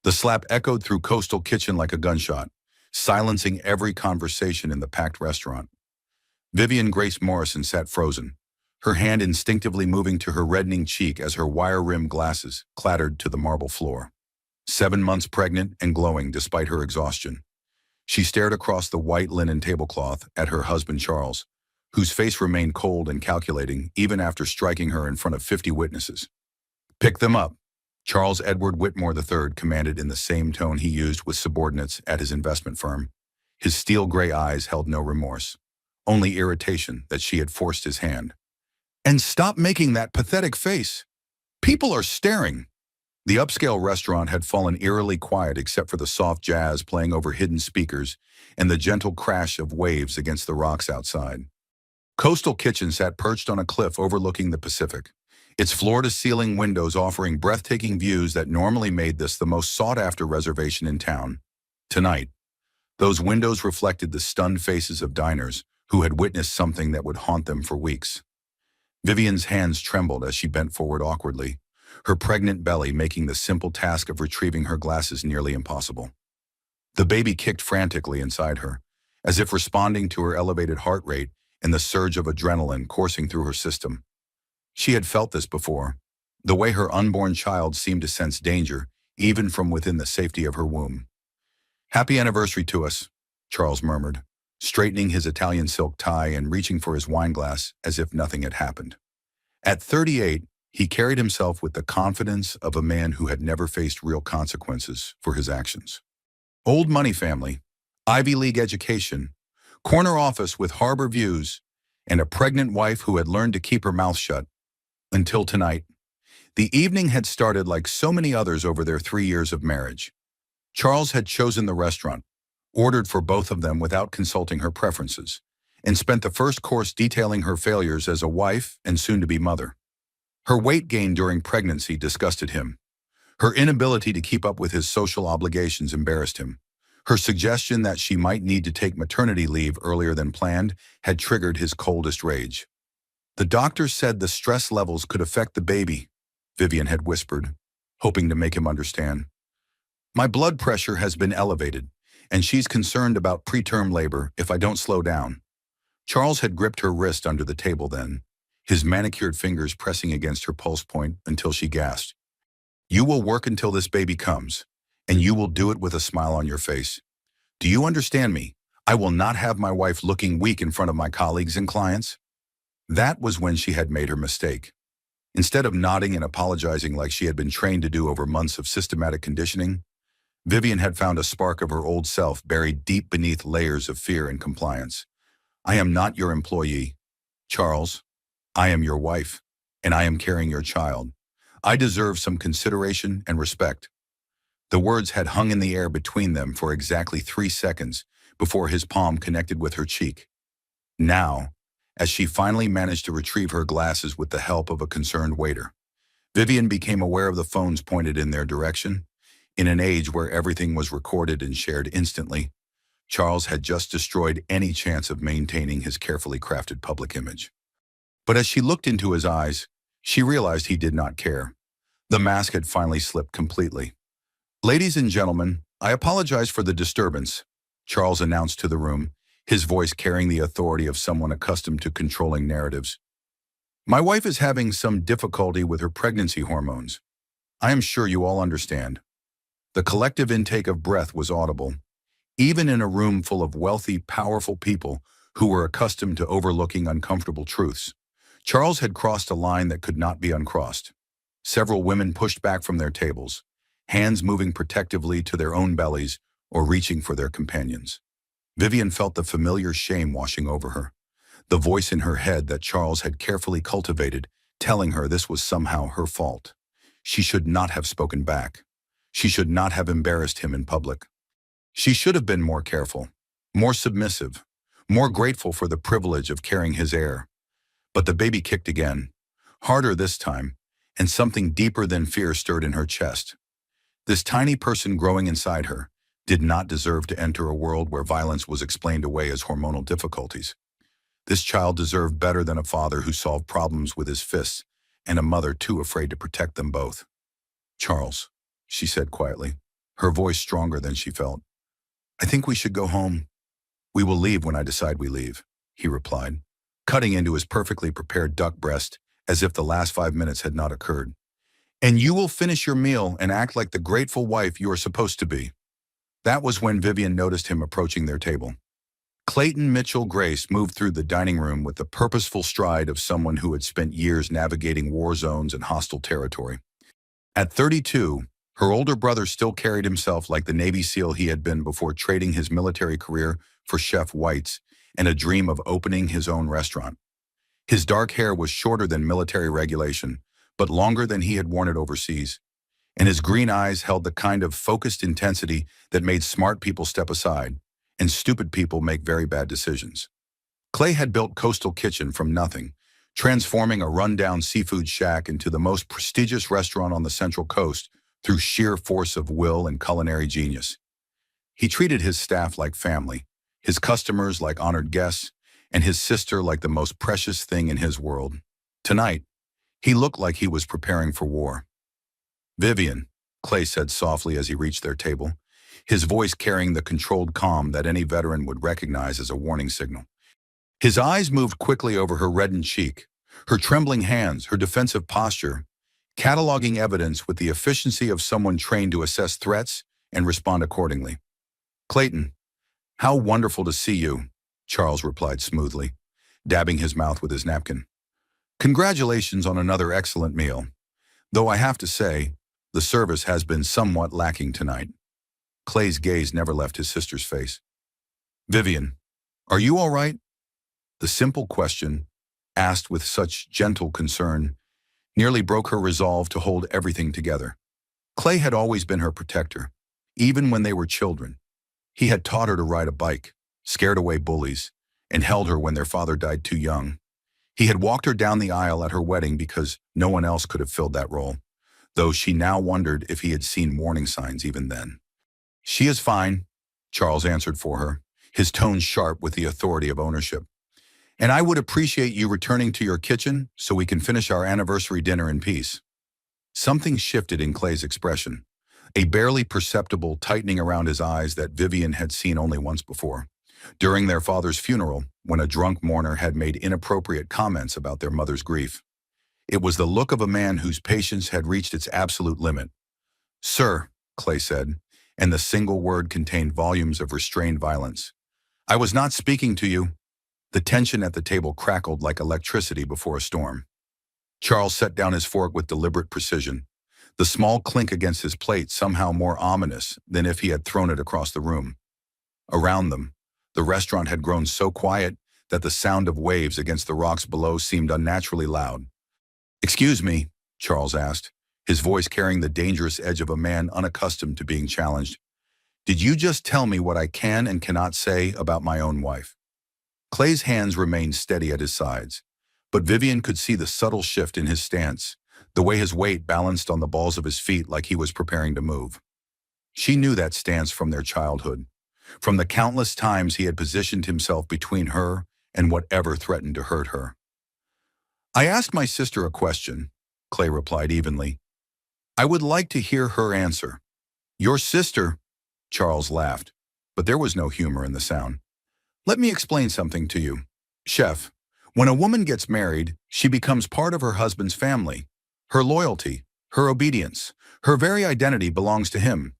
The slap echoed through Coastal Kitchen like a gunshot, silencing every conversation in the packed restaurant. Vivian Grace Morrison sat frozen, her hand instinctively moving to her reddening cheek as her wire-rimmed glasses clattered to the marble floor. 7 months pregnant and glowing despite her exhaustion. She stared across the white linen tablecloth at her husband Charles, whose face remained cold and calculating even after striking her in front of 50 witnesses. "Pick them up," Charles Edward Whitmore III commanded in the same tone he used with subordinates at his investment firm. His steel gray eyes held no remorse, only irritation that she had forced his hand. "And stop making that pathetic face. People are staring." The upscale restaurant had fallen eerily quiet except for the soft jazz playing over hidden speakers and the gentle crash of waves against the rocks outside. Coastal Kitchen sat perched on a cliff overlooking the Pacific, its floor-to-ceiling windows offering breathtaking views that normally made this the most sought-after reservation in town. Tonight, those windows reflected the stunned faces of diners who had witnessed something that would haunt them for weeks. Vivian's hands trembled as she bent forward awkwardly, her pregnant belly making the simple task of retrieving her glasses nearly impossible. The baby kicked frantically inside her, as if responding to her elevated heart rate and the surge of adrenaline coursing through her system. She had felt this before, the way her unborn child seemed to sense danger, even from within the safety of her womb. "Happy anniversary to us," Charles murmured, straightening his Italian silk tie and reaching for his wine glass as if nothing had happened. At 38, he carried himself with the confidence of a man who had never faced real consequences for his actions. Old money family, Ivy League education, corner office with harbor views, and a pregnant wife who had learned to keep her mouth shut. Until tonight. The evening had started like so many others over their 3 years of marriage. Charles had chosen the restaurant, ordered for both of them without consulting her preferences, and spent the first course detailing her failures as a wife and soon-to-be mother. Her weight gain during pregnancy disgusted him. Her inability to keep up with his social obligations embarrassed him. Her suggestion that she might need to take maternity leave earlier than planned had triggered his coldest rage. "The doctor said the stress levels could affect the baby," Vivian had whispered, hoping to make him understand. "My blood pressure has been elevated, and she's concerned about preterm labor if I don't slow down." Charles had gripped her wrist under the table then, his manicured fingers pressing against her pulse point until she gasped. "You will work until this baby comes, and you will do it with a smile on your face. Do you understand me? I will not have my wife looking weak in front of my colleagues and clients." That was when she had made her mistake. Instead of nodding and apologizing like she had been trained to do over months of systematic conditioning, Vivian had found a spark of her old self buried deep beneath layers of fear and compliance. "I am not your employee, Charles. I am your wife, and I am carrying your child. I deserve some consideration and respect." The words had hung in the air between them for exactly 3 seconds before his palm connected with her cheek. Now, as she finally managed to retrieve her glasses with the help of a concerned waiter, Vivian became aware of the phones pointed in their direction. In an age where everything was recorded and shared instantly, Charles had just destroyed any chance of maintaining his carefully crafted public image. But as she looked into his eyes, she realized he did not care. The mask had finally slipped completely. "Ladies and gentlemen, I apologize for the disturbance," Charles announced to the room, his voice carrying the authority of someone accustomed to controlling narratives. "My wife is having some difficulty with her pregnancy hormones. I am sure you all understand." The collective intake of breath was audible, even in a room full of wealthy, powerful people who were accustomed to overlooking uncomfortable truths. Charles had crossed a line that could not be uncrossed. Several women pushed back from their tables, hands moving protectively to their own bellies or reaching for their companions. Vivian felt the familiar shame washing over her, the voice in her head that Charles had carefully cultivated, telling her this was somehow her fault. She should not have spoken back. She should not have embarrassed him in public. She should have been more careful, more submissive, more grateful for the privilege of carrying his heir. But the baby kicked again, harder this time, and something deeper than fear stirred in her chest. This tiny person growing inside her did not deserve to enter a world where violence was explained away as hormonal difficulties. This child deserved better than a father who solved problems with his fists and a mother too afraid to protect them both. "Charles," she said quietly, her voice stronger than she felt. "I think we should go home." "We will leave when I decide we leave," he replied, cutting into his perfectly prepared duck breast as if the last 5 minutes had not occurred. "And you will finish your meal and act like the grateful wife you are supposed to be." That was when Vivian noticed him approaching their table. Clayton Mitchell Grace moved through the dining room with the purposeful stride of someone who had spent years navigating war zones and hostile territory. At 32, her older brother still carried himself like the Navy SEAL he had been before trading his military career for Chef White's and a dream of opening his own restaurant. His dark hair was shorter than military regulation, but longer than he had worn it overseas, and his green eyes held the kind of focused intensity that made smart people step aside and stupid people make very bad decisions. Clay had built Coastal Kitchen from nothing, transforming a rundown seafood shack into the most prestigious restaurant on the Central Coast through sheer force of will and culinary genius. He treated his staff like family, his customers like honored guests, and his sister like the most precious thing in his world. Tonight, he looked like he was preparing for war. "Vivian," Clay said softly as he reached their table, his voice carrying the controlled calm that any veteran would recognize as a warning signal. His eyes moved quickly over her reddened cheek, her trembling hands, her defensive posture, cataloging evidence with the efficiency of someone trained to assess threats and respond accordingly. "Clayton, how wonderful to see you," Charles replied smoothly, dabbing his mouth with his napkin. "Congratulations on another excellent meal, though I have to say, the service has been somewhat lacking tonight." Clay's gaze never left his sister's face. "Vivian, are you all right?" The simple question, asked with such gentle concern, nearly broke her resolve to hold everything together. Clay had always been her protector, even when they were children. He had taught her to ride a bike, scared away bullies, and held her when their father died too young. He had walked her down the aisle at her wedding because no one else could have filled that role, though she now wondered if he had seen warning signs even then. "She is fine," Charles answered for her, his tone sharp with the authority of ownership. "And I would appreciate you returning to your kitchen so we can finish our anniversary dinner in peace." Something shifted in Clay's expression, a barely perceptible tightening around his eyes that Vivian had seen only once before, during their father's funeral, when a drunk mourner had made inappropriate comments about their mother's grief. It was the look of a man whose patience had reached its absolute limit. "Sir," Clay said, and the single word contained volumes of restrained violence, "I was not speaking to you." The tension at the table crackled like electricity before a storm. Charles set down his fork with deliberate precision, the small clink against his plate somehow more ominous than if he had thrown it across the room. Around them, the restaurant had grown so quiet that the sound of waves against the rocks below seemed unnaturally loud. "Excuse me," Charles asked, his voice carrying the dangerous edge of a man unaccustomed to being challenged. "Did you just tell me what I can and cannot say about my own wife?" Clay's hands remained steady at his sides, but Vivian could see the subtle shift in his stance, the way his weight balanced on the balls of his feet like he was preparing to move. She knew that stance from their childhood, from the countless times he had positioned himself between her and whatever threatened to hurt her. "I asked my sister a question," Clay replied evenly. "I would like to hear her answer." "Your sister," Charles laughed, but there was no humor in the sound. "Let me explain something to you. Chef, when a woman gets married, she becomes part of her husband's family. Her loyalty, her obedience, her very identity belongs to him.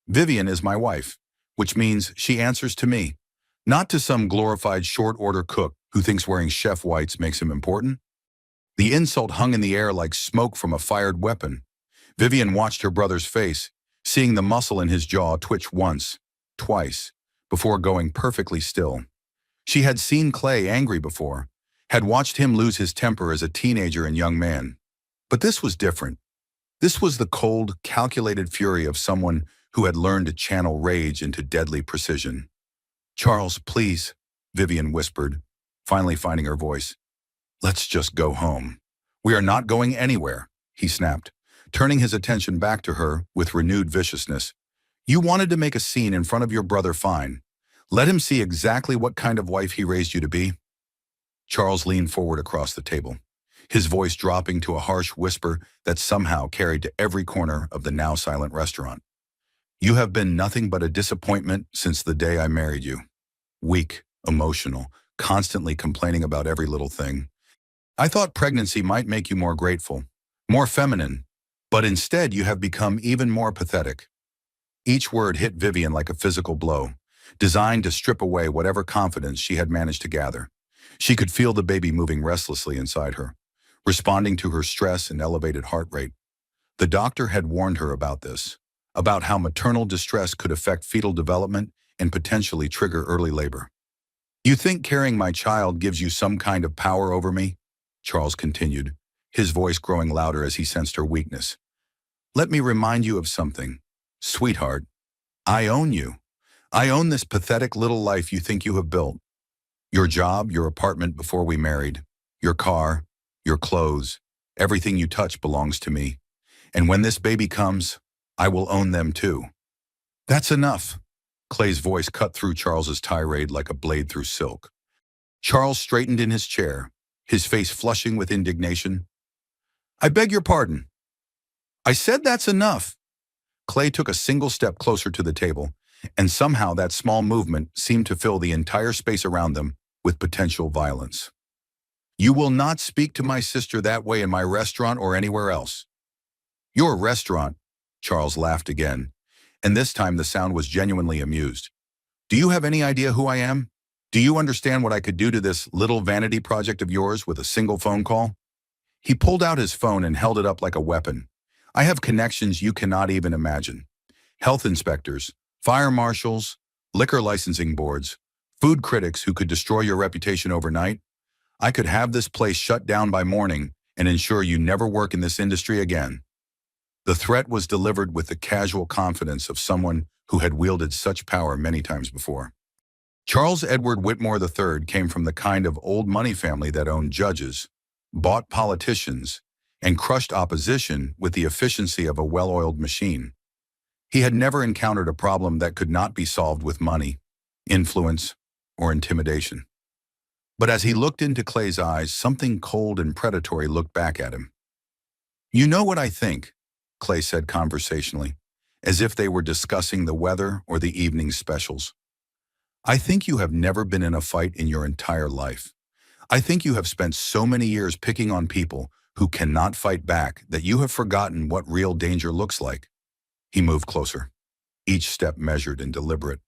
Vivian is my wife, which means she answers to me, not to some glorified short-order cook who thinks wearing Chef Whites makes him important." The insult hung in the air like smoke from a fired weapon. Vivian watched her brother's face, seeing the muscle in his jaw twitch once, twice, before going perfectly still. She had seen Clay angry before, had watched him lose his temper as a teenager and young man. But this was different. This was the cold, calculated fury of someone who had learned to channel rage into deadly precision. "Charles, please," Vivian whispered, finally finding her voice. "Let's just go home." "We are not going anywhere," he snapped, turning his attention back to her with renewed viciousness. "You wanted to make a scene in front of your brother, fine. Let him see exactly what kind of wife he raised you to be." Charles leaned forward across the table, his voice dropping to a harsh whisper that somehow carried to every corner of the now silent restaurant. You have been nothing but a disappointment since the day I married you. Weak, emotional, constantly complaining about every little thing. I thought pregnancy might make you more grateful, more feminine, but instead you have become even more pathetic. Each word hit Vivian like a physical blow, designed to strip away whatever confidence she had managed to gather. She could feel the baby moving restlessly inside her, responding to her stress and elevated heart rate. The doctor had warned her about this, about how maternal distress could affect fetal development and potentially trigger early labor. You think carrying my child gives you some kind of power over me? Charles continued, his voice growing louder as he sensed her weakness. Let me remind you of something. Sweetheart, I own you. I own this pathetic little life you think you have built. Your job, your apartment before we married, your car, your clothes, everything you touch belongs to me. And when this baby comes, I will own them too. That's enough. Clay's voice cut through Charles's tirade like a blade through silk. Charles straightened in his chair, his face flushing with indignation. I beg your pardon. I said that's enough. Clay took a single step closer to the table, and somehow that small movement seemed to fill the entire space around them with potential violence. You will not speak to my sister that way in my restaurant or anywhere else. Your restaurant, Charles laughed again, and this time the sound was genuinely amused. Do you have any idea who I am? Do you understand what I could do to this little vanity project of yours with a single phone call? He pulled out his phone and held it up like a weapon. I have connections you cannot even imagine. Health inspectors, fire marshals, liquor licensing boards, food critics who could destroy your reputation overnight. I could have this place shut down by morning and ensure you never work in this industry again. The threat was delivered with the casual confidence of someone who had wielded such power many times before. Charles Edward Whitmore III came from the kind of old money family that owned judges, bought politicians, and crushed opposition with the efficiency of a well-oiled machine. He had never encountered a problem that could not be solved with money, influence, or intimidation. But as he looked into Clay's eyes, something cold and predatory looked back at him. You know what I think, Clay said conversationally, as if they were discussing the weather or the evening specials. I think you have never been in a fight in your entire life. I think you have spent so many years picking on people who cannot fight back that you have forgotten what real danger looks like. He moved closer, each step measured and deliberate.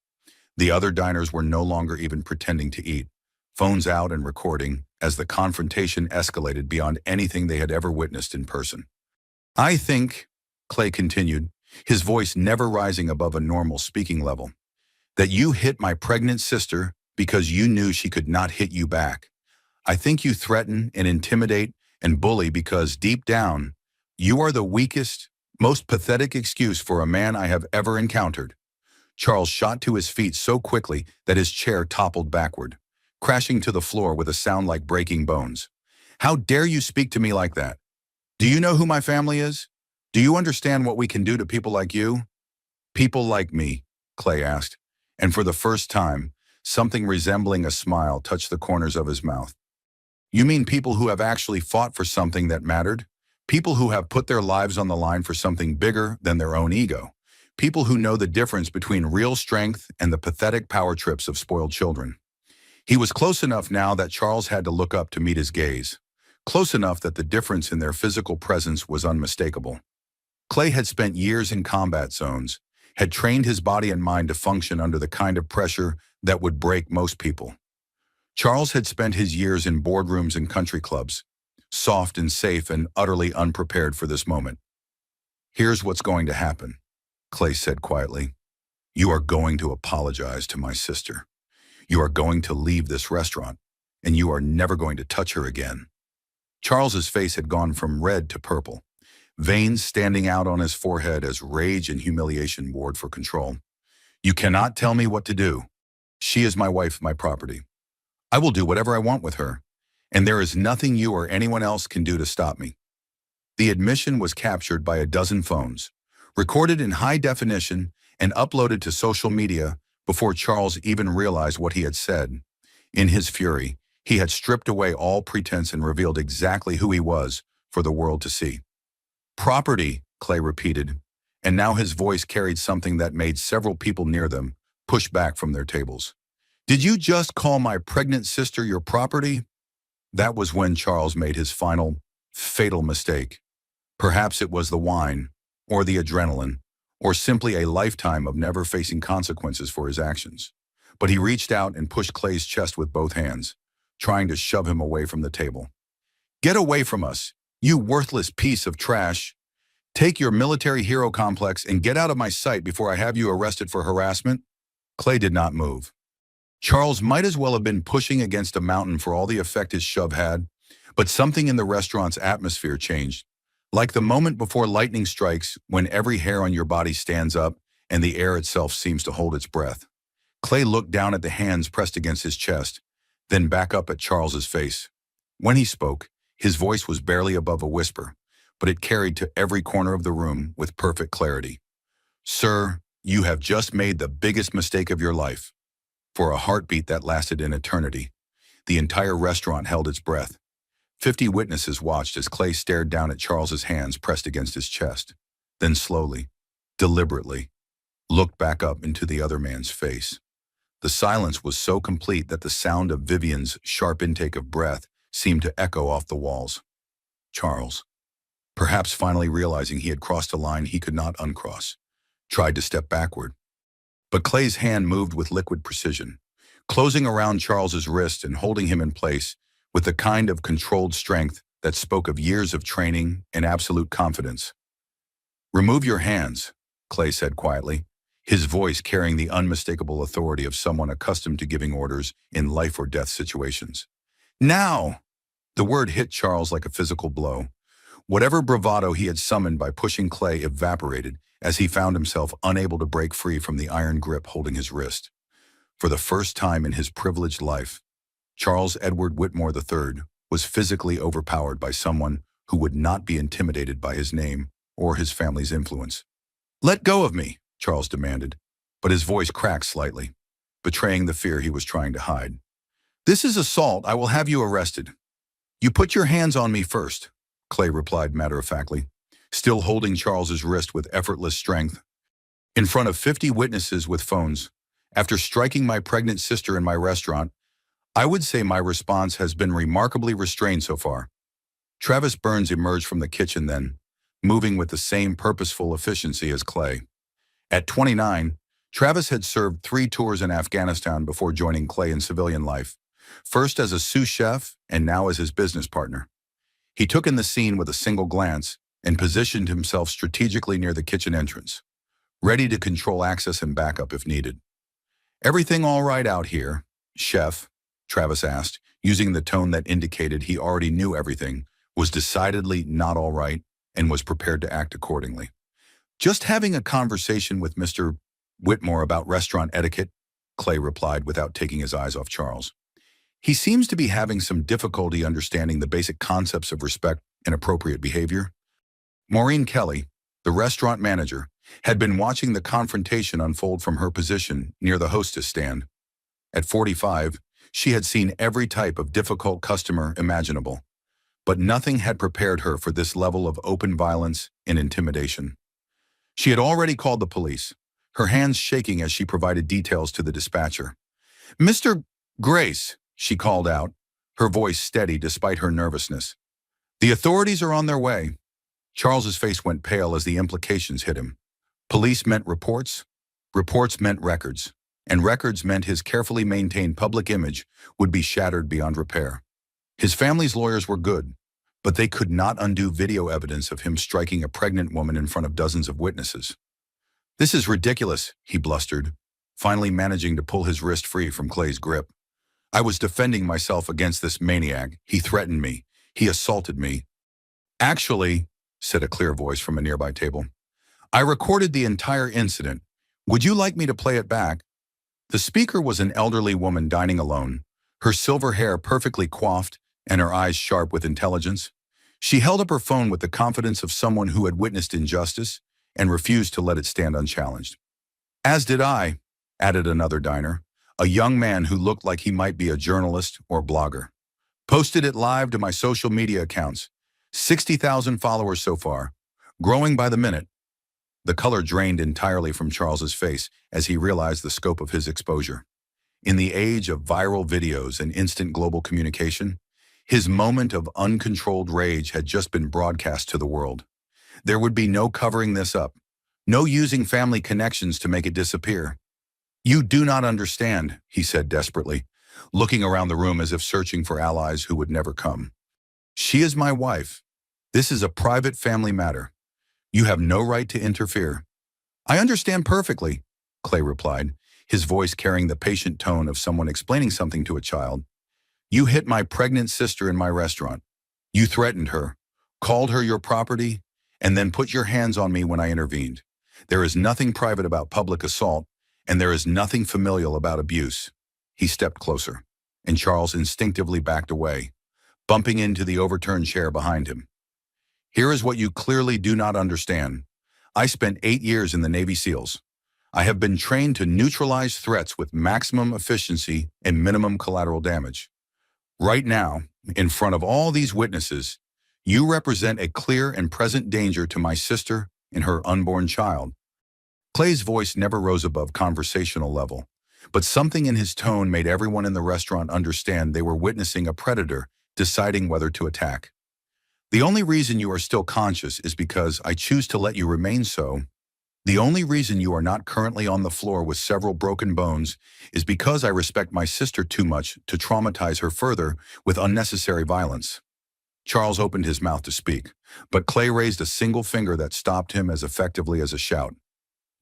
The other diners were no longer even pretending to eat, phones out and recording, as the confrontation escalated beyond anything they had ever witnessed in person. I think, Clay continued, his voice never rising above a normal speaking level, that you hit my pregnant sister because you knew she could not hit you back. I think you threaten and intimidate and bully because deep down, you are the weakest, most pathetic excuse for a man I have ever encountered. Charles shot to his feet so quickly that his chair toppled backward, crashing to the floor with a sound like breaking bones. How dare you speak to me like that? Do you know who my family is? Do you understand what we can do to people like you? People like me, Clay asked, and for the first time, something resembling a smile touched the corners of his mouth. You mean people who have actually fought for something that mattered? People who have put their lives on the line for something bigger than their own ego? People who know the difference between real strength and the pathetic power trips of spoiled children? He was close enough now that Charles had to look up to meet his gaze, close enough that the difference in their physical presence was unmistakable. Clay had spent years in combat zones, had trained his body and mind to function under the kind of pressure that would break most people. Charles had spent his years in boardrooms and country clubs, soft and safe and utterly unprepared for this moment. Here's what's going to happen, Clay said quietly. You are going to apologize to my sister. You are going to leave this restaurant, and you are never going to touch her again. Charles's face had gone from red to purple, veins standing out on his forehead as rage and humiliation warred for control. You cannot tell me what to do. She is my wife, my property. I will do whatever I want with her, and there is nothing you or anyone else can do to stop me. The admission was captured by a dozen phones, recorded in high definition and uploaded to social media before Charles even realized what he had said. In his fury, he had stripped away all pretense and revealed exactly who he was for the world to see. Property, Clay repeated, and now his voice carried something that made several people near them push back from their tables. Did you just call my pregnant sister your property? That was when Charles made his final, fatal mistake. Perhaps it was the wine, or the adrenaline, or simply a lifetime of never facing consequences for his actions. But he reached out and pushed Clay's chest with both hands, trying to shove him away from the table. Get away from us, you worthless piece of trash. Take your military hero complex and get out of my sight before I have you arrested for harassment. Clay did not move. Charles might as well have been pushing against a mountain for all the effect his shove had, but something in the restaurant's atmosphere changed. Like the moment before lightning strikes, when every hair on your body stands up and the air itself seems to hold its breath. Clay looked down at the hands pressed against his chest, then back up at Charles's face. When he spoke, his voice was barely above a whisper, but it carried to every corner of the room with perfect clarity. Sir, you have just made the biggest mistake of your life. For a heartbeat that lasted an eternity, the entire restaurant held its breath. 50 witnesses watched as Clay stared down at Charles's hands pressed against his chest, then slowly, deliberately, looked back up into the other man's face. The silence was so complete that the sound of Vivian's sharp intake of breath seemed to echo off the walls. Charles, perhaps finally realizing he had crossed a line he could not uncross, tried to step backward. But Clay's hand moved with liquid precision, closing around Charles's wrist and holding him in place with the kind of controlled strength that spoke of years of training and absolute confidence. Remove your hands, Clay said quietly, his voice carrying the unmistakable authority of someone accustomed to giving orders in life or death situations. Now! The word hit Charles like a physical blow. Whatever bravado he had summoned by pushing Clay evaporated as he found himself unable to break free from the iron grip holding his wrist. For the first time in his privileged life, Charles Edward Whitmore III was physically overpowered by someone who would not be intimidated by his name or his family's influence. Let go of me, Charles demanded, but his voice cracked slightly, betraying the fear he was trying to hide. This is assault. I will have you arrested. You put your hands on me first, Clay replied matter-of-factly, still holding Charles's wrist with effortless strength. In front of 50 witnesses with phones, after striking my pregnant sister in my restaurant, I would say my response has been remarkably restrained so far. Travis Burns emerged from the kitchen then, moving with the same purposeful efficiency as Clay. At 29, Travis had served 3 tours in Afghanistan before joining Clay in civilian life, first as a sous chef and now as his business partner. He took in the scene with a single glance and positioned himself strategically near the kitchen entrance, ready to control access and backup if needed. Everything all right out here, chef? Travis asked, using the tone that indicated he already knew everything, was decidedly not all right, and was prepared to act accordingly. Just having a conversation with Mr. Whitmore about restaurant etiquette, Clay replied without taking his eyes off Charles. He seems to be having some difficulty understanding the basic concepts of respect and appropriate behavior. Maureen Kelly, the restaurant manager, had been watching the confrontation unfold from her position near the hostess stand. At 45, she had seen every type of difficult customer imaginable, but nothing had prepared her for this level of open violence and intimidation. She had already called the police, her hands shaking as she provided details to the dispatcher. "Mr. Grace," she called out, her voice steady despite her nervousness. "The authorities are on their way." Charles's face went pale as the implications hit him. Police meant reports, reports meant records, and records meant his carefully maintained public image would be shattered beyond repair. His family's lawyers were good, but they could not undo video evidence of him striking a pregnant woman in front of dozens of witnesses. "This is ridiculous," he blustered, finally managing to pull his wrist free from Clay's grip. "I was defending myself against this maniac. He threatened me. He assaulted me." "Actually," said a clear voice from a nearby table, "I recorded the entire incident. Would you like me to play it back?" The speaker was an elderly woman dining alone, her silver hair perfectly coiffed and her eyes sharp with intelligence. She held up her phone with the confidence of someone who had witnessed injustice and refused to let it stand unchallenged. "As did I," added another diner, a young man who looked like he might be a journalist or blogger. "Posted it live to my social media accounts. 60,000 followers so far, growing by the minute." The color drained entirely from Charles's face as he realized the scope of his exposure. In the age of viral videos and instant global communication, his moment of uncontrolled rage had just been broadcast to the world. There would be no covering this up, no using family connections to make it disappear. "You do not understand," he said desperately, looking around the room as if searching for allies who would never come. "She is my wife. This is a private family matter. You have no right to interfere." "I understand perfectly," Clay replied, his voice carrying the patient tone of someone explaining something to a child. "You hit my pregnant sister in my restaurant. You threatened her, called her your property, and then put your hands on me when I intervened. There is nothing private about public assault, and there is nothing familial about abuse." He stepped closer, and Charles instinctively backed away, bumping into the overturned chair behind him. "Here is what you clearly do not understand. I spent 8 years in the Navy SEALs. I have been trained to neutralize threats with maximum efficiency and minimum collateral damage. Right now, in front of all these witnesses, you represent a clear and present danger to my sister and her unborn child." Clay's voice never rose above conversational level, but something in his tone made everyone in the restaurant understand they were witnessing a predator deciding whether to attack. "The only reason you are still conscious is because I choose to let you remain so. The only reason you are not currently on the floor with several broken bones is because I respect my sister too much to traumatize her further with unnecessary violence." Charles opened his mouth to speak, but Clay raised a single finger that stopped him as effectively as a shout.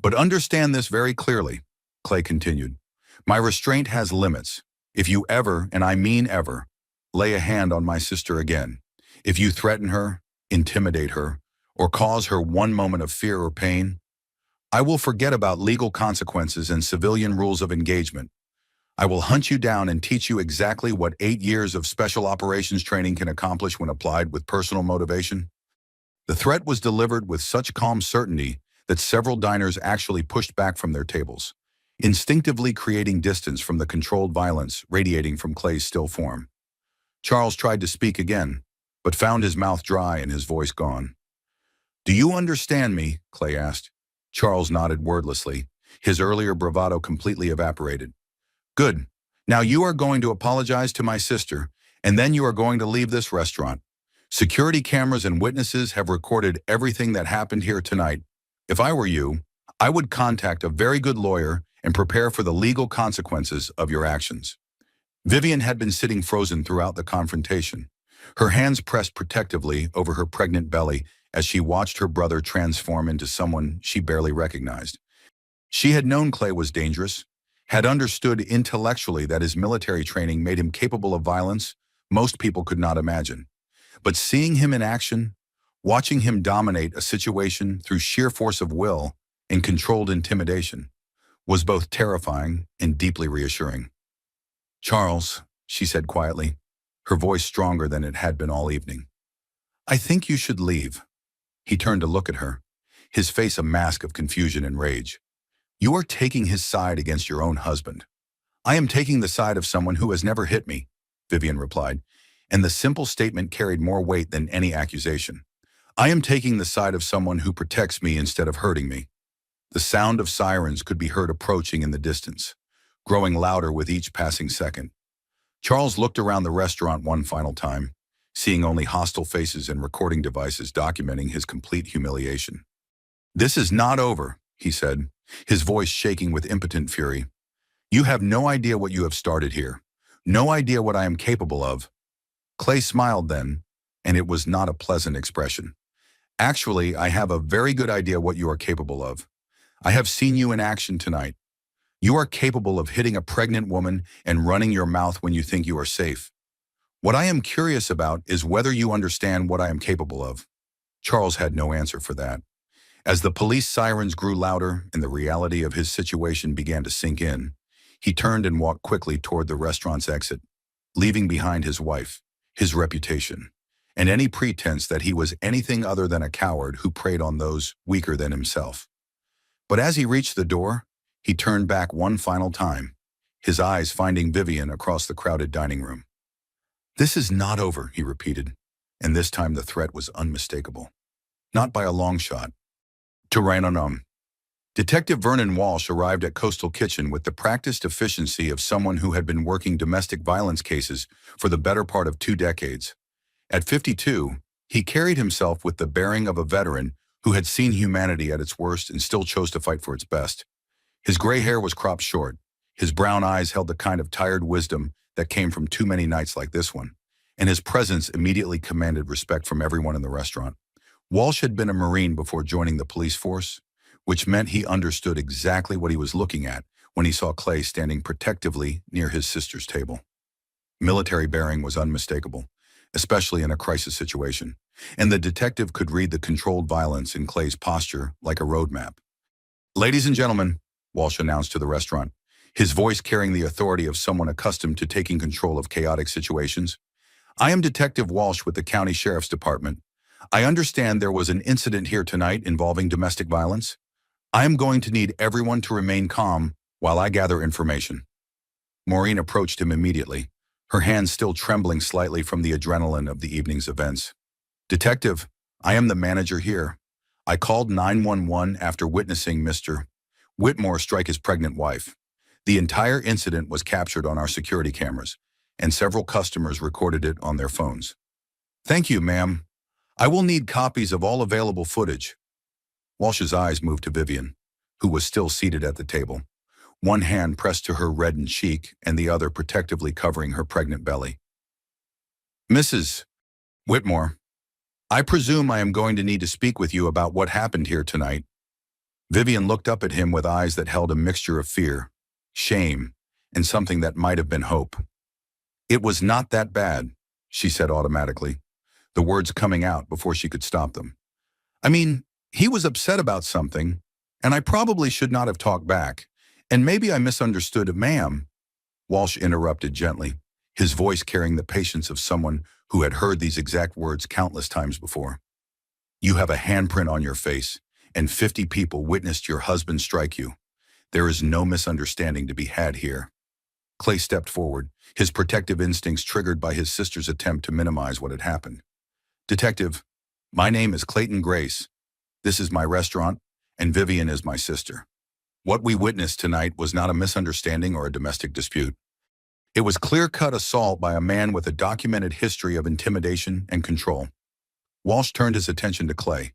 "But understand this very clearly," Clay continued. "My restraint has limits. If you ever, and I mean ever, lay a hand on my sister again, if you threaten her, intimidate her, or cause her one moment of fear or pain, I will forget about legal consequences and civilian rules of engagement. I will hunt you down and teach you exactly what 8 years of special operations training can accomplish when applied with personal motivation." The threat was delivered with such calm certainty that several diners actually pushed back from their tables, instinctively creating distance from the controlled violence radiating from Clay's still form. Charles tried to speak again, but found his mouth dry and his voice gone. "Do you understand me?" Clay asked. Charles nodded wordlessly, his earlier bravado completely evaporated. "Good. Now you are going to apologize to my sister, and then you are going to leave this restaurant. Security cameras and witnesses have recorded everything that happened here tonight. If I were you, I would contact a very good lawyer and prepare for the legal consequences of your actions." Vivian had been sitting frozen throughout the confrontation, her hands pressed protectively over her pregnant belly as she watched her brother transform into someone she barely recognized. She had known Clay was dangerous, had understood intellectually that his military training made him capable of violence most people could not imagine. But seeing him in action, watching him dominate a situation through sheer force of will and controlled intimidation, was both terrifying and deeply reassuring. "Charles," she said quietly, her voice stronger than it had been all evening, "I think you should leave." He turned to look at her, his face a mask of confusion and rage. "You are taking his side against your own husband." "I am taking the side of someone who has never hit me," Vivian replied, and the simple statement carried more weight than any accusation. "I am taking the side of someone who protects me instead of hurting me." The sound of sirens could be heard approaching in the distance, growing louder with each passing second. Charles looked around the restaurant one final time, seeing only hostile faces and recording devices documenting his complete humiliation. "This is not over," he said, his voice shaking with impotent fury. "You have no idea what you have started here, no idea what I am capable of." Clay smiled then, and it was not a pleasant expression. "Actually, I have a very good idea what you are capable of. I have seen you in action tonight. You are capable of hitting a pregnant woman and running your mouth when you think you are safe. What I am curious about is whether you understand what I am capable of." Charles had no answer for that. As the police sirens grew louder and the reality of his situation began to sink in, he turned and walked quickly toward the restaurant's exit, leaving behind his wife, his reputation, and any pretense that he was anything other than a coward who preyed on those weaker than himself. But as he reached the door, he turned back one final time, his eyes finding Vivian across the crowded dining room. "This is not over," he repeated, and this time the threat was unmistakable. Not by a long shot. Tyrannonom. Detective Vernon Walsh arrived at Coastal Kitchen with the practiced efficiency of someone who had been working domestic violence cases for the better part of 2 decades. At 52, he carried himself with the bearing of a veteran who had seen humanity at its worst and still chose to fight for its best. His gray hair was cropped short. His brown eyes held the kind of tired wisdom that came from too many nights like this one, and his presence immediately commanded respect from everyone in the restaurant. Walsh had been a Marine before joining the police force, which meant he understood exactly what he was looking at when he saw Clay standing protectively near his sister's table. Military bearing was unmistakable, especially in a crisis situation, and the detective could read the controlled violence in Clay's posture like a roadmap. "Ladies and gentlemen," Walsh announced to the restaurant, his voice carrying the authority of someone accustomed to taking control of chaotic situations. "I am Detective Walsh with the County Sheriff's Department. I understand there was an incident here tonight involving domestic violence. I am going to need everyone to remain calm while I gather information." Maureen approached him immediately, her hands still trembling slightly from the adrenaline of the evening's events. "Detective, I am the manager here. I called 911 after witnessing Mr. Whitmore strike his pregnant wife. The entire incident was captured on our security cameras, and several customers recorded it on their phones." "Thank you, ma'am. I will need copies of all available footage." Walsh's eyes moved to Vivian, who was still seated at the table, one hand pressed to her reddened cheek and the other protectively covering her pregnant belly. "Mrs. Whitmore, I presume I am going to need to speak with you about what happened here tonight." Vivian looked up at him with eyes that held a mixture of fear, shame, and something that might have been hope. "It was not that bad," she said automatically, the words coming out before she could stop them. "I mean, he was upset about something, and I probably should not have talked back, and maybe I misunderstood." "Ma'am," Walsh interrupted gently, his voice carrying the patience of someone who had heard these exact words countless times before. "You have a handprint on your face, and 50 people witnessed your husband strike you. There is no misunderstanding to be had here." Clay stepped forward, his protective instincts triggered by his sister's attempt to minimize what had happened. "Detective, my name is Clayton Grace. This is my restaurant, and Vivian is my sister. What we witnessed tonight was not a misunderstanding or a domestic dispute. It was clear-cut assault by a man with a documented history of intimidation and control." Walsh turned his attention to Clay,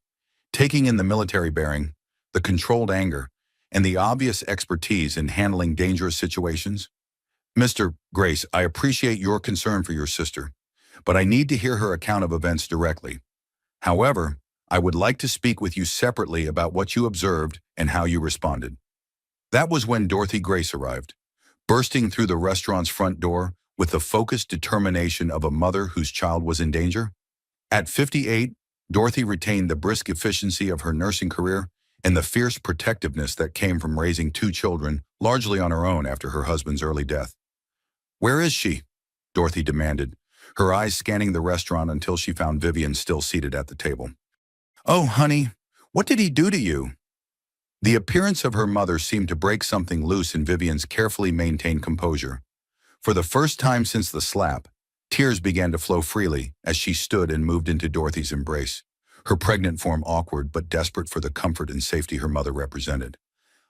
taking in the military bearing, the controlled anger, and the obvious expertise in handling dangerous situations. "Mr. Grace, I appreciate your concern for your sister, but I need to hear her account of events directly. However, I would like to speak with you separately about what you observed and how you responded." That was when Dorothy Grace arrived, bursting through the restaurant's front door with the focused determination of a mother whose child was in danger. At 58, Dorothy retained the brisk efficiency of her nursing career and the fierce protectiveness that came from raising 2 children, largely on her own after her husband's early death. "Where is she?" Dorothy demanded, her eyes scanning the restaurant until she found Vivian still seated at the table. "Oh, honey, what did he do to you?" The appearance of her mother seemed to break something loose in Vivian's carefully maintained composure. For the first time since the slap, tears began to flow freely as she stood and moved into Dorothy's embrace, her pregnant form awkward but desperate for the comfort and safety her mother represented.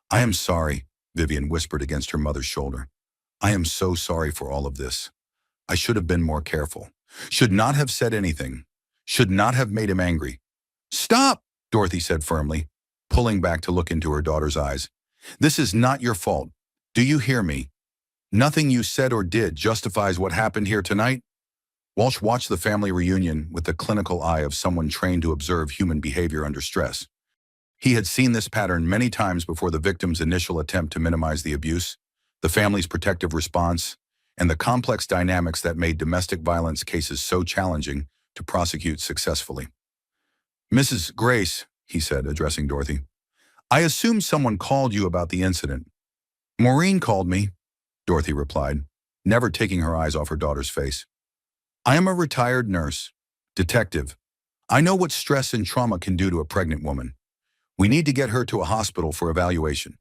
"I am sorry," Vivian whispered against her mother's shoulder. "I am so sorry for all of this. I should have been more careful. Should not have said anything. Should not have made him angry." "Stop!" Dorothy said firmly, pulling back to look into her daughter's eyes. "This is not your fault. Do you hear me? Nothing you said or did justifies what happened here tonight." Walsh watched the family reunion with the clinical eye of someone trained to observe human behavior under stress. He had seen this pattern many times before: the victim's initial attempt to minimize the abuse, the family's protective response, and the complex dynamics that made domestic violence cases so challenging to prosecute successfully. "Mrs. Grace," he said, addressing Dorothy, "I assume someone called you about the incident." "Maureen called me," Dorothy replied, never taking her eyes off her daughter's face. "I am a retired nurse. Detective, I know what stress and trauma can do to a pregnant woman. We need to get her to a hospital for evaluation."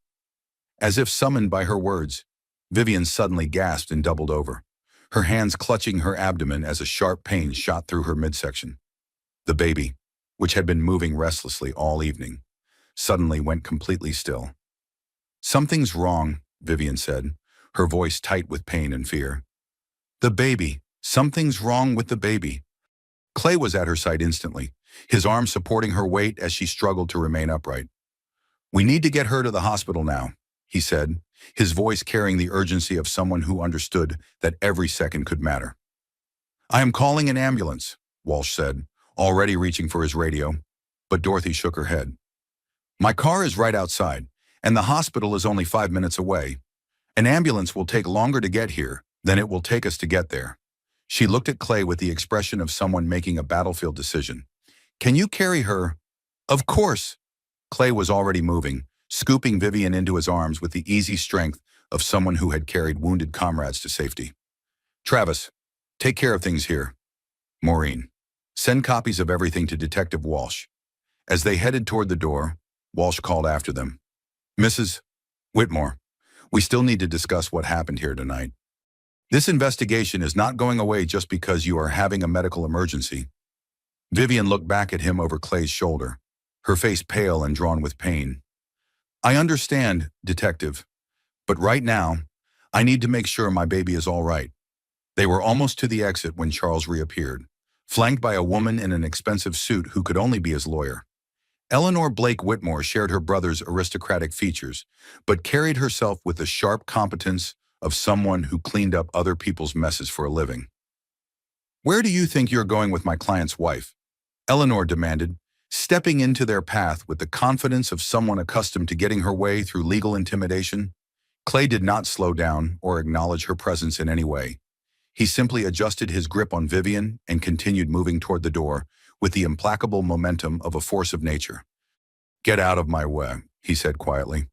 As if summoned by her words, Vivian suddenly gasped and doubled over, her hands clutching her abdomen as a sharp pain shot through her midsection. The baby, which had been moving restlessly all evening, suddenly went completely still. "Something's wrong," Vivian said, her voice tight with pain and fear. "The baby. Something's wrong with the baby." Clay was at her side instantly, his arm supporting her weight as she struggled to remain upright. "We need to get her to the hospital now," he said, his voice carrying the urgency of someone who understood that every second could matter. "I am calling an ambulance," Walsh said, already reaching for his radio, but Dorothy shook her head. "My car is right outside, and the hospital is only 5 minutes away. An ambulance will take longer to get here than it will take us to get there." She looked at Clay with the expression of someone making a battlefield decision. "Can you carry her?" "Of course." Clay was already moving, scooping Vivian into his arms with the easy strength of someone who had carried wounded comrades to safety. "Travis, take care of things here. Maureen, send copies of everything to Detective Walsh." As they headed toward the door, Walsh called after them. "Mrs. Whitmore, we still need to discuss what happened here tonight. This investigation is not going away just because you are having a medical emergency." Vivian looked back at him over Clay's shoulder, her face pale and drawn with pain. "I understand, Detective, but right now, I need to make sure my baby is all right." They were almost to the exit when Charles reappeared, flanked by a woman in an expensive suit who could only be his lawyer. Eleanor Blake Whitmore shared her brother's aristocratic features, but carried herself with the sharp competence of someone who cleaned up other people's messes for a living. "Where do you think you're going with my client's wife?" Eleanor demanded, stepping into their path with the confidence of someone accustomed to getting her way through legal intimidation. Clay did not slow down or acknowledge her presence in any way. He simply adjusted his grip on Vivian and continued moving toward the door with the implacable momentum of a force of nature. "Get out of my way," he said quietly.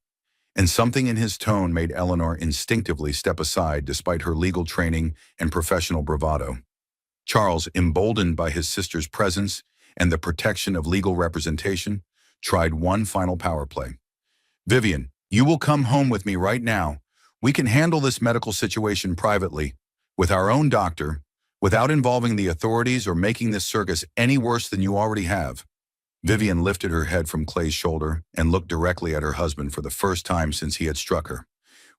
And something in his tone made Eleanor instinctively step aside despite her legal training and professional bravado. Charles, emboldened by his sister's presence and the protection of legal representation, tried one final power play. "Vivian, you will come home with me right now. We can handle this medical situation privately, with our own doctor, without involving the authorities or making this circus any worse than you already have." Vivian lifted her head from Clay's shoulder and looked directly at her husband for the first time since he had struck her.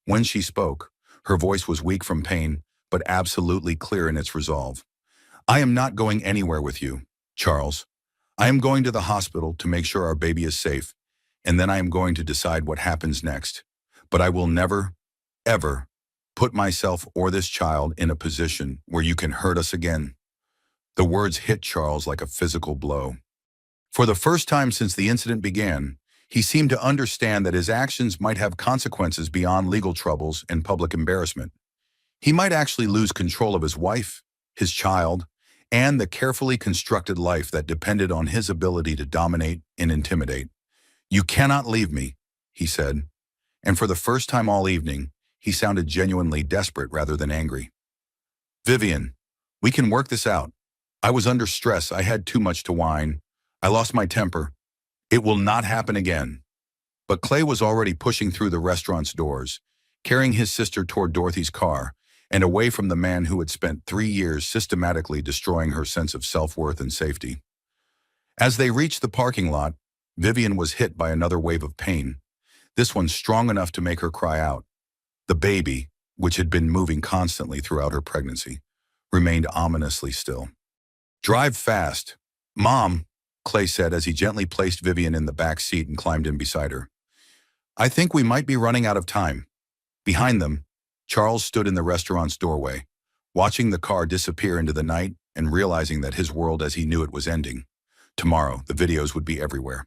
When she spoke, her voice was weak from pain, but absolutely clear in its resolve. "I am not going anywhere with you, Charles. I am going to the hospital to make sure our baby is safe, and then I am going to decide what happens next. But I will never, ever, put myself or this child in a position where you can hurt us again." The words hit Charles like a physical blow. For the first time since the incident began, he seemed to understand that his actions might have consequences beyond legal troubles and public embarrassment. He might actually lose control of his wife, his child, and the carefully constructed life that depended on his ability to dominate and intimidate. "You cannot leave me," he said, and for the first time all evening, he sounded genuinely desperate rather than angry. "Vivian, we can work this out. I was under stress. I had too much to whine. I lost my temper. It will not happen again." But Clay was already pushing through the restaurant's doors, carrying his sister toward Dorothy's car and away from the man who had spent 3 years systematically destroying her sense of self-worth and safety. As they reached the parking lot, Vivian was hit by another wave of pain, this one strong enough to make her cry out. The baby, which had been moving constantly throughout her pregnancy, remained ominously still. "Drive fast. Mom," Clay said as he gently placed Vivian in the back seat and climbed in beside her. "I think we might be running out of time." Behind them, Charles stood in the restaurant's doorway, watching the car disappear into the night and realizing that his world as he knew it was ending. Tomorrow, the videos would be everywhere.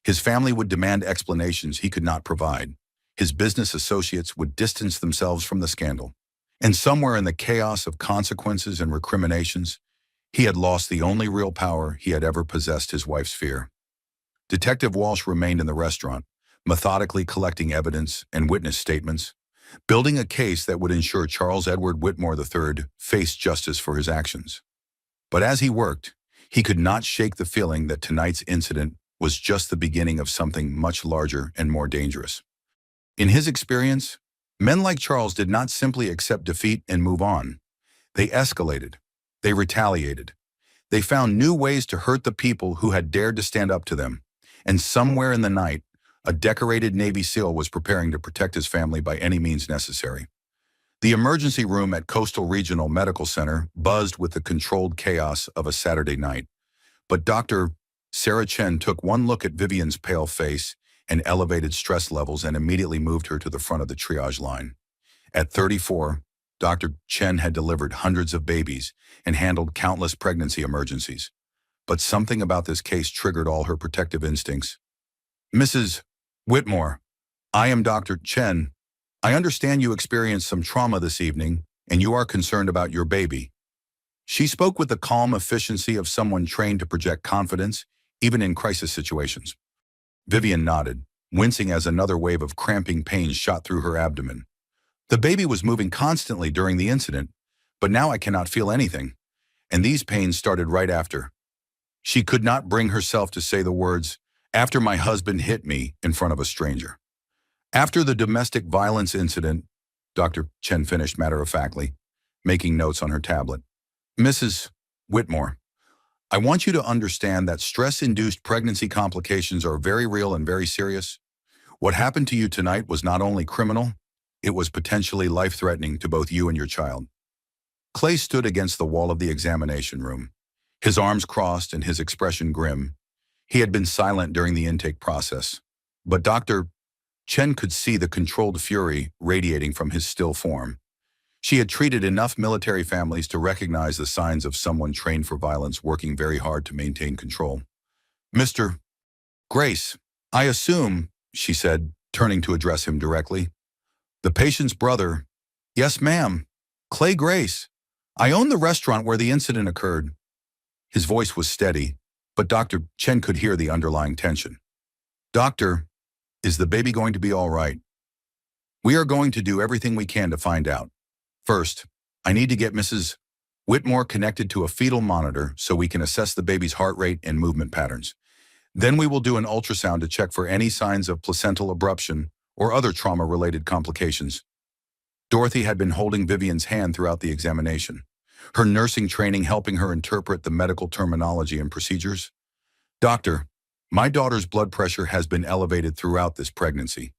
His family would demand explanations he could not provide. His business associates would distance themselves from the scandal. And somewhere in the chaos of consequences and recriminations, he had lost the only real power he had ever possessed, his wife's fear. Detective Walsh remained in the restaurant, methodically collecting evidence and witness statements, building a case that would ensure Charles Edward Whitmore III faced justice for his actions. But as he worked, he could not shake the feeling that tonight's incident was just the beginning of something much larger and more dangerous. In his experience, men like Charles did not simply accept defeat and move on. They escalated. They retaliated. They found new ways to hurt the people who had dared to stand up to them. And somewhere in the night, A decorated Navy SEAL was preparing to protect his family by any means necessary. The emergency room at Coastal Regional Medical Center buzzed with the controlled chaos of a Saturday night. But Dr. Sarah Chen took one look at Vivian's pale face and elevated stress levels and immediately moved her to the front of the triage line. At 34, Dr. Chen had delivered hundreds of babies and handled countless pregnancy emergencies. But something about this case triggered all her protective instincts. "Mrs. Whitmore, I am Dr. Chen. I understand you experienced some trauma this evening, and you are concerned about your baby." She spoke with the calm efficiency of someone trained to project confidence, even in crisis situations. Vivian nodded, wincing as another wave of cramping pain shot through her abdomen. "The baby was moving constantly during the incident, but now I cannot feel anything, and these pains started right after." She could not bring herself to say the words, "after my husband hit me," in front of a stranger. "After the domestic violence incident," Dr. Chen finished matter-of-factly, making notes on her tablet. "Mrs. Whitmore, I want you to understand that stress-induced pregnancy complications are very real and very serious. What happened to you tonight was not only criminal, it was potentially life-threatening to both you and your child." Clay stood against the wall of the examination room, his arms crossed and his expression grim. He had been silent during the intake process, but Dr. Chen could see the controlled fury radiating from his still form. She had treated enough military families to recognize the signs of someone trained for violence working very hard to maintain control. "Mr. Grace, I assume," she said, turning to address him directly. "The patient's brother." "Yes, ma'am. Clay Grace. I own the restaurant where the incident occurred." His voice was steady, but Dr. Chen could hear the underlying tension. "Doctor, is the baby going to be all right?" "We are going to do everything we can to find out. First, I need to get Mrs. Whitmore connected to a fetal monitor so we can assess the baby's heart rate and movement patterns. Then we will do an ultrasound to check for any signs of placental abruption or other trauma-related complications." Dorothy had been holding Vivian's hand throughout the examination, her nursing training helping her interpret the medical terminology and procedures. "Doctor, my daughter's blood pressure has been elevated throughout this pregnancy.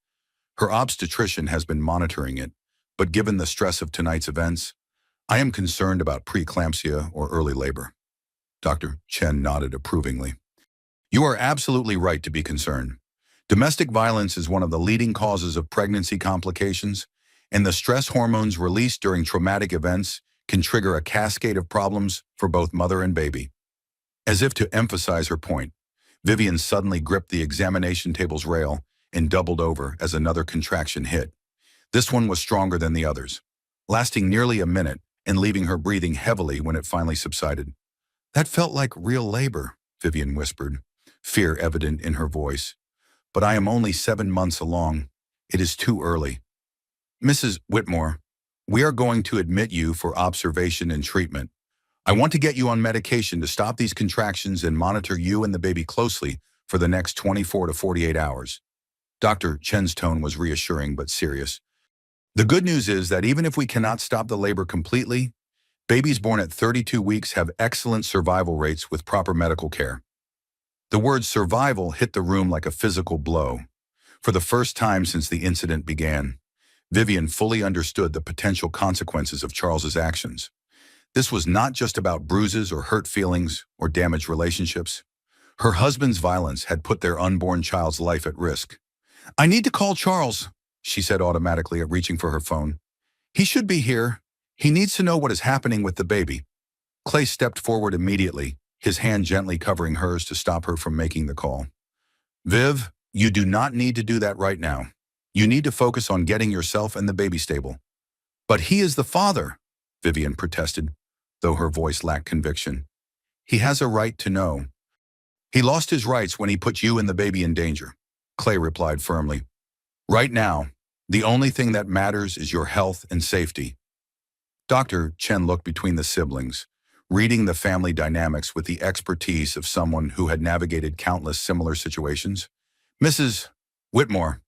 Her obstetrician has been monitoring it, but given the stress of tonight's events, I am concerned about preeclampsia or early labor." Dr. Chen nodded approvingly. "You are absolutely right to be concerned. Domestic violence is one of the leading causes of pregnancy complications, and the stress hormones released during traumatic events can trigger a cascade of problems for both mother and baby." As if to emphasize her point, Vivian suddenly gripped the examination table's rail and doubled over as another contraction hit. This one was stronger than the others, lasting nearly a minute and leaving her breathing heavily when it finally subsided. "That felt like real labor," Vivian whispered, fear evident in her voice. "But I am only 7 months along. It is too early. Mrs. Whitmore, we are going to admit you for observation and treatment. I want to get you on medication to stop these contractions and monitor you and the baby closely for the next 24 to 48 hours. Dr. Chen's tone was reassuring but serious. "The good news is that even if we cannot stop the labor completely, babies born at 32 weeks have excellent survival rates with proper medical care." The word survival hit the room like a physical blow. For the first time since the incident began, Vivian fully understood the potential consequences of Charles's actions. This was not just about bruises or hurt feelings or damaged relationships. Her husband's violence had put their unborn child's life at risk. "I need to call Charles," she said automatically, reaching for her phone. "He should be here. He needs to know what is happening with the baby." Clay stepped forward immediately, his hand gently covering hers to stop her from making the call. "Viv, you do not need to do that right now. You need to focus on getting yourself and the baby stable." "But he is the father," Vivian protested, though her voice lacked conviction. "He has a right to know." "He lost his rights when he put you and the baby in danger," Clay replied firmly. "Right now, the only thing that matters is your health and safety." Dr. Chen looked between the siblings, reading the family dynamics with the expertise of someone who had navigated countless similar situations. "Mrs. Whitmore,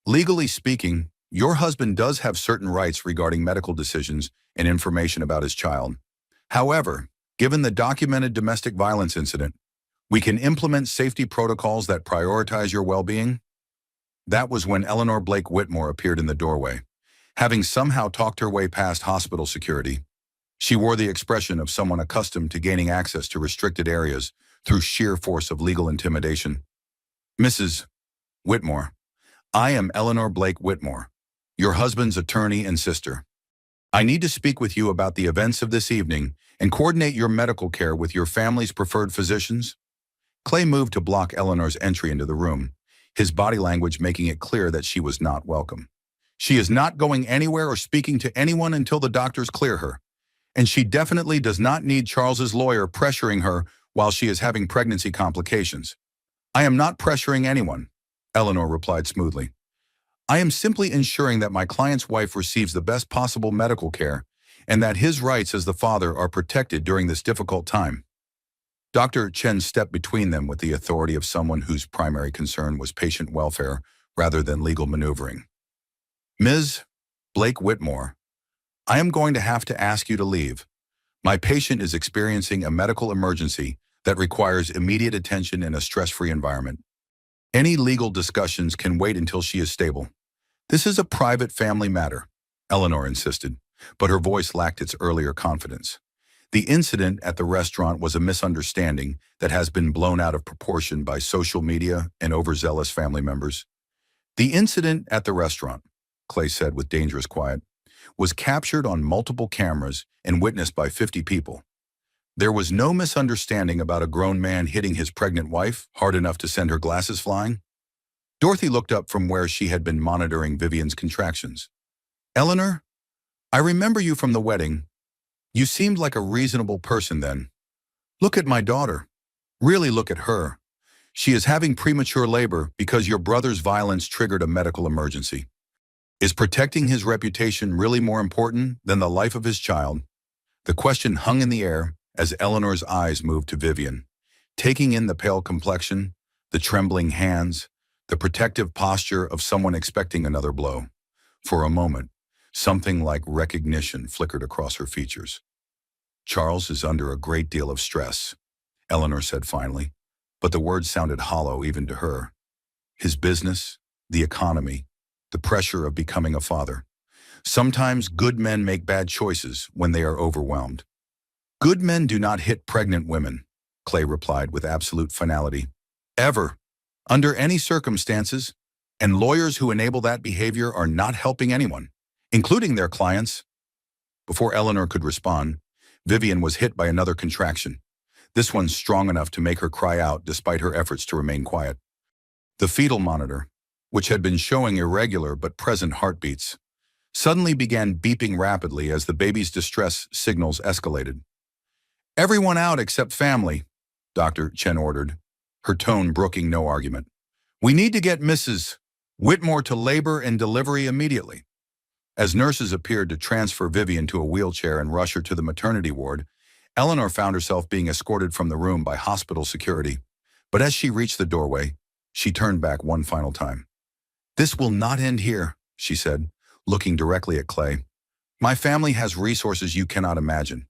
legally speaking, your husband does have certain rights regarding medical decisions and information about his child. However, given the documented domestic violence incident, we can implement safety protocols that prioritize your well-being." That was when Eleanor Blake Whitmore appeared in the doorway. Having somehow talked her way past hospital security, she wore the expression of someone accustomed to gaining access to restricted areas through sheer force of legal intimidation. Mrs. Whitmore, I am Eleanor Blake Whitmore, your husband's attorney and sister. I need to speak with you about the events of this evening and coordinate your medical care with your family's preferred physicians. Clay moved to block Eleanor's entry into the room, his body language making it clear that she was not welcome. She is not going anywhere or speaking to anyone until the doctors clear her. And she definitely does not need Charles's lawyer pressuring her while she is having pregnancy complications. I am not pressuring anyone, Eleanor replied smoothly. I am simply ensuring that my client's wife receives the best possible medical care and that his rights as the father are protected during this difficult time. Dr. Chen stepped between them with the authority of someone whose primary concern was patient welfare rather than legal maneuvering. Ms. Blake Whitmore, I am going to have to ask you to leave. My patient is experiencing a medical emergency that requires immediate attention in a stress-free environment. Any legal discussions can wait until she is stable. This is a private family matter, Eleanor insisted, but her voice lacked its earlier confidence. The incident at the restaurant was a misunderstanding that has been blown out of proportion by social media and overzealous family members. The incident at the restaurant, Clay said with dangerous quiet, was captured on multiple cameras and witnessed by 50 people. There was no misunderstanding about a grown man hitting his pregnant wife hard enough to send her glasses flying. Dorothy looked up from where she had been monitoring Vivian's contractions. Eleanor, I remember you from the wedding. You seemed like a reasonable person then. Look at my daughter. Really look at her. She is having premature labor because your brother's violence triggered a medical emergency. Is protecting his reputation really more important than the life of his child? The question hung in the air as Eleanor's eyes moved to Vivian, taking in the pale complexion, the trembling hands, the protective posture of someone expecting another blow. For a moment, something like recognition flickered across her features. Charles is under a great deal of stress, Eleanor said finally, but the words sounded hollow even to her. His business, the economy, the pressure of becoming a father. Sometimes good men make bad choices when they are overwhelmed. Good men do not hit pregnant women, Clay replied with absolute finality. Ever. Under any circumstances. And lawyers who enable that behavior are not helping anyone, including their clients. Before Eleanor could respond, Vivian was hit by another contraction, this one strong enough to make her cry out despite her efforts to remain quiet. The fetal monitor, which had been showing irregular but present heartbeats, suddenly began beeping rapidly as the baby's distress signals escalated. Everyone out except family, Dr. Chen ordered, her tone brooking no argument. We need to get Mrs. Whitmore to labor and delivery immediately. As nurses appeared to transfer Vivian to a wheelchair and rush her to the maternity ward, Eleanor found herself being escorted from the room by hospital security. But as she reached the doorway, she turned back one final time. This will not end here, she said, looking directly at Clay. My family has resources you cannot imagine.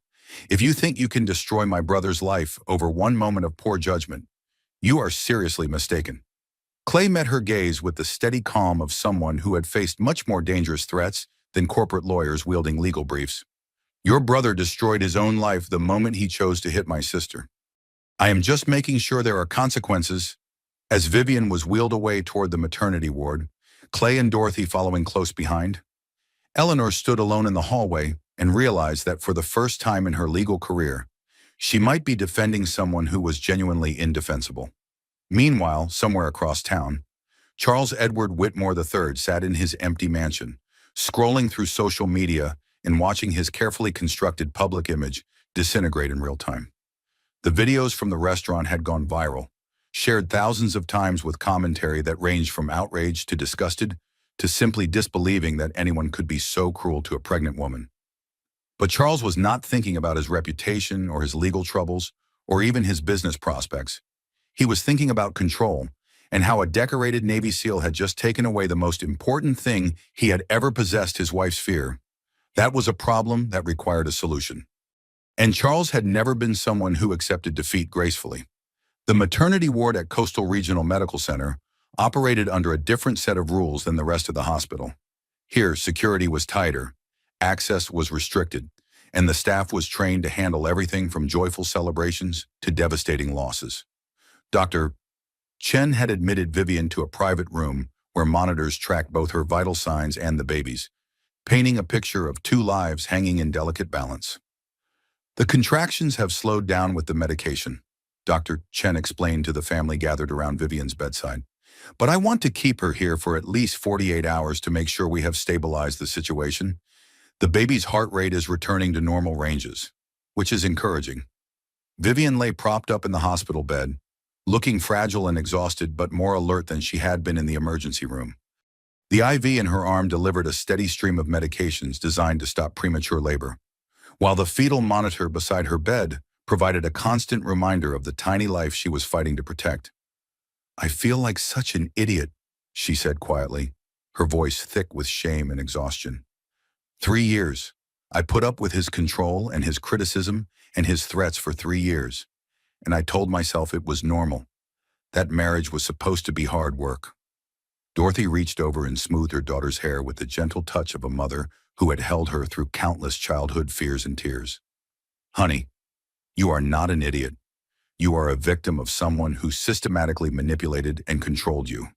If you think you can destroy my brother's life over one moment of poor judgment, you are seriously mistaken. Clay met her gaze with the steady calm of someone who had faced much more dangerous threats than corporate lawyers wielding legal briefs. Your brother destroyed his own life the moment he chose to hit my sister. I am just making sure there are consequences. As Vivian was wheeled away toward the maternity ward, Clay and Dorothy following close behind, Eleanor stood alone in the hallway and realized that for the first time in her legal career, she might be defending someone who was genuinely indefensible. Meanwhile, somewhere across town, Charles Edward Whitmore III sat in his empty mansion, scrolling through social media and watching his carefully constructed public image disintegrate in real time. The videos from the restaurant had gone viral, shared thousands of times with commentary that ranged from outrage to disgusted to simply disbelieving that anyone could be so cruel to a pregnant woman. But Charles was not thinking about his reputation or his legal troubles or even his business prospects. He was thinking about control and how a decorated Navy SEAL had just taken away the most important thing he had ever possessed, his wife's fear. That was a problem that required a solution. And Charles had never been someone who accepted defeat gracefully. The maternity ward at Coastal Regional Medical Center, operated under a different set of rules than the rest of the hospital. Here, security was tighter, access was restricted, and the staff was trained to handle everything from joyful celebrations to devastating losses. Dr. Chen had admitted Vivian to a private room where monitors tracked both her vital signs and the baby's, painting a picture of two lives hanging in delicate balance. The contractions have slowed down with the medication, Dr. Chen explained to the family gathered around Vivian's bedside. But I want to keep her here for at least 48 hours to make sure we have stabilized the situation. The baby's heart rate is returning to normal ranges, which is encouraging. Vivian lay propped up in the hospital bed, looking fragile and exhausted but more alert than she had been in the emergency room. The IV in her arm delivered a steady stream of medications designed to stop premature labor, while the fetal monitor beside her bed provided a constant reminder of the tiny life she was fighting to protect. "I feel like such an idiot," she said quietly, her voice thick with shame and exhaustion. 3 years. I put up with his control and his criticism and his threats for 3 years, and I told myself it was normal. That marriage was supposed to be hard work. Dorothy reached over and smoothed her daughter's hair with the gentle touch of a mother who had held her through countless childhood fears and tears. "Honey, you are not an idiot. You are a victim of someone who systematically manipulated and controlled you.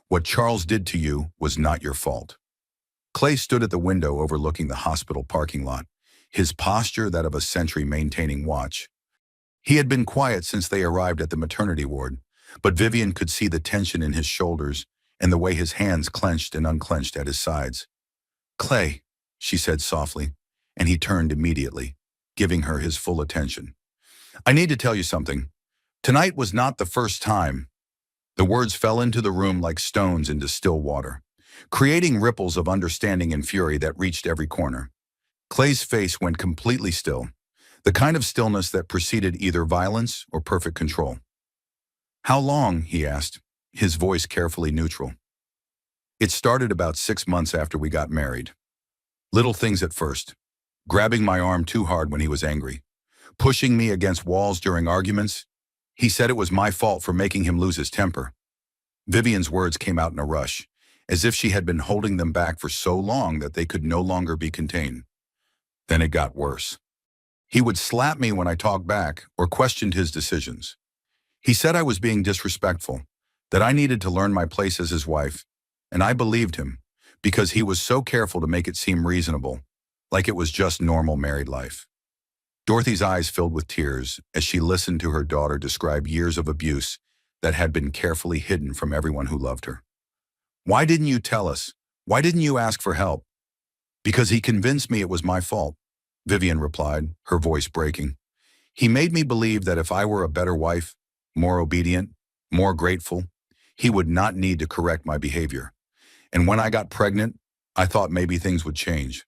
What Charles did to you was not your fault." Clay stood at the window overlooking the hospital parking lot, his posture that of a sentry maintaining watch. He had been quiet since they arrived at the maternity ward, but Vivian could see the tension in his shoulders and the way his hands clenched and unclenched at his sides. "Clay," she said softly, and he turned immediately, giving her his full attention. "I need to tell you something. Tonight was not the first time." The words fell into the room like stones into still water, creating ripples of understanding and fury that reached every corner. Clay's face went completely still, the kind of stillness that preceded either violence or perfect control. "How long?" he asked, his voice carefully neutral. "It started about 6 months after we got married. Little things at first. Grabbing my arm too hard when he was angry. Pushing me against walls during arguments. He said it was my fault for making him lose his temper." Vivian's words came out in a rush, as if she had been holding them back for so long that they could no longer be contained. "Then it got worse. He would slap me when I talked back or questioned his decisions. He said I was being disrespectful, that I needed to learn my place as his wife, and I believed him, because he was so careful to make it seem reasonable, like it was just normal married life." Dorothy's eyes filled with tears as she listened to her daughter describe years of abuse that had been carefully hidden from everyone who loved her. "Why didn't you tell us? Why didn't you ask for help?" "Because he convinced me it was my fault," Vivian replied, her voice breaking. "He made me believe that if I were a better wife, more obedient, more grateful, he would not need to correct my behavior. And when I got pregnant, I thought maybe things would change.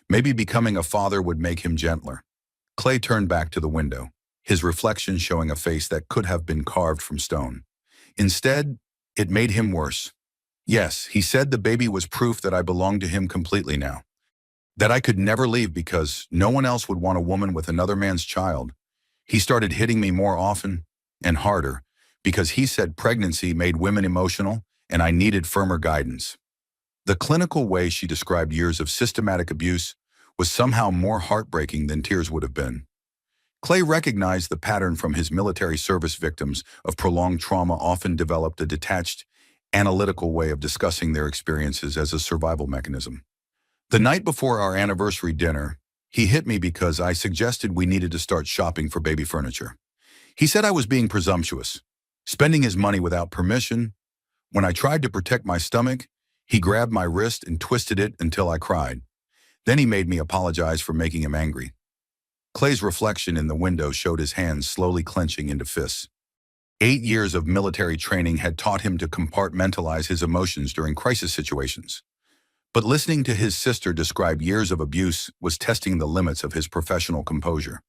Maybe becoming a father would make him gentler." Clay turned back to the window, his reflection showing a face that could have been carved from stone. Instead, it made him worse. "Yes, he said the baby was proof that I belonged to him completely now. That I could never leave because no one else would want a woman with another man's child. He started hitting me more often and harder because he said pregnancy made women emotional and I needed firmer guidance." The clinical way she described years of systematic abuse was somehow more heartbreaking than tears would have been. Clay recognized the pattern from his military service. Victims of prolonged trauma often developed a detached, analytical way of discussing their experiences as a survival mechanism. "The night before our anniversary dinner, he hit me because I suggested we needed to start shopping for baby furniture. He said I was being presumptuous, spending his money without permission. When I tried to protect my stomach, he grabbed my wrist and twisted it until I cried. Then he made me apologize for making him angry." Clay's reflection in the window showed his hands slowly clenching into fists. 8 years of military training had taught him to compartmentalize his emotions during crisis situations. But listening to his sister describe years of abuse was testing the limits of his professional composure.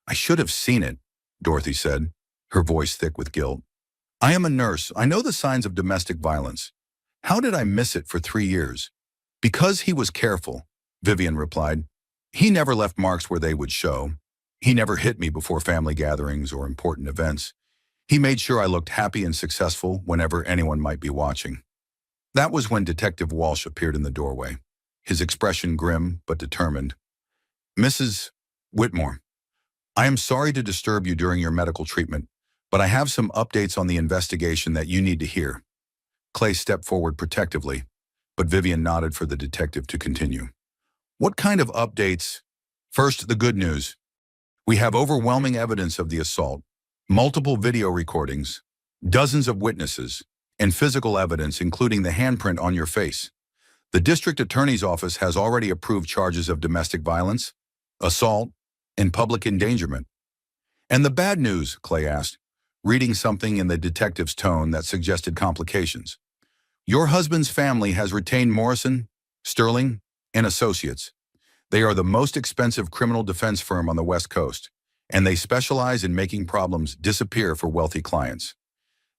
"I should have seen it," Dorothy said, her voice thick with guilt. "I am a nurse. I know the signs of domestic violence. How did I miss it for 3 years?" "Because he was careful," Vivian replied. "He never left marks where they would show. He never hit me before family gatherings or important events. He made sure I looked happy and successful whenever anyone might be watching. That was when Detective Walsh appeared in the doorway, his expression grim but determined. Mrs. Whitmore, I am sorry to disturb you during your medical treatment, but I have some updates on the investigation that you need to hear. Clay stepped forward protectively, but Vivian nodded for the detective to continue. What kind of updates? First, the good news. We have overwhelming evidence of the assault, multiple video recordings, dozens of witnesses, and physical evidence including the handprint on your face. The district attorney's office has already approved charges of domestic violence, assault, and public endangerment. And the bad news, Clay asked, reading something in the detective's tone that suggested complications. Your husband's family has retained Morrison, Sterling, and Associates. They are the most expensive criminal defense firm on the West Coast, and they specialize in making problems disappear for wealthy clients.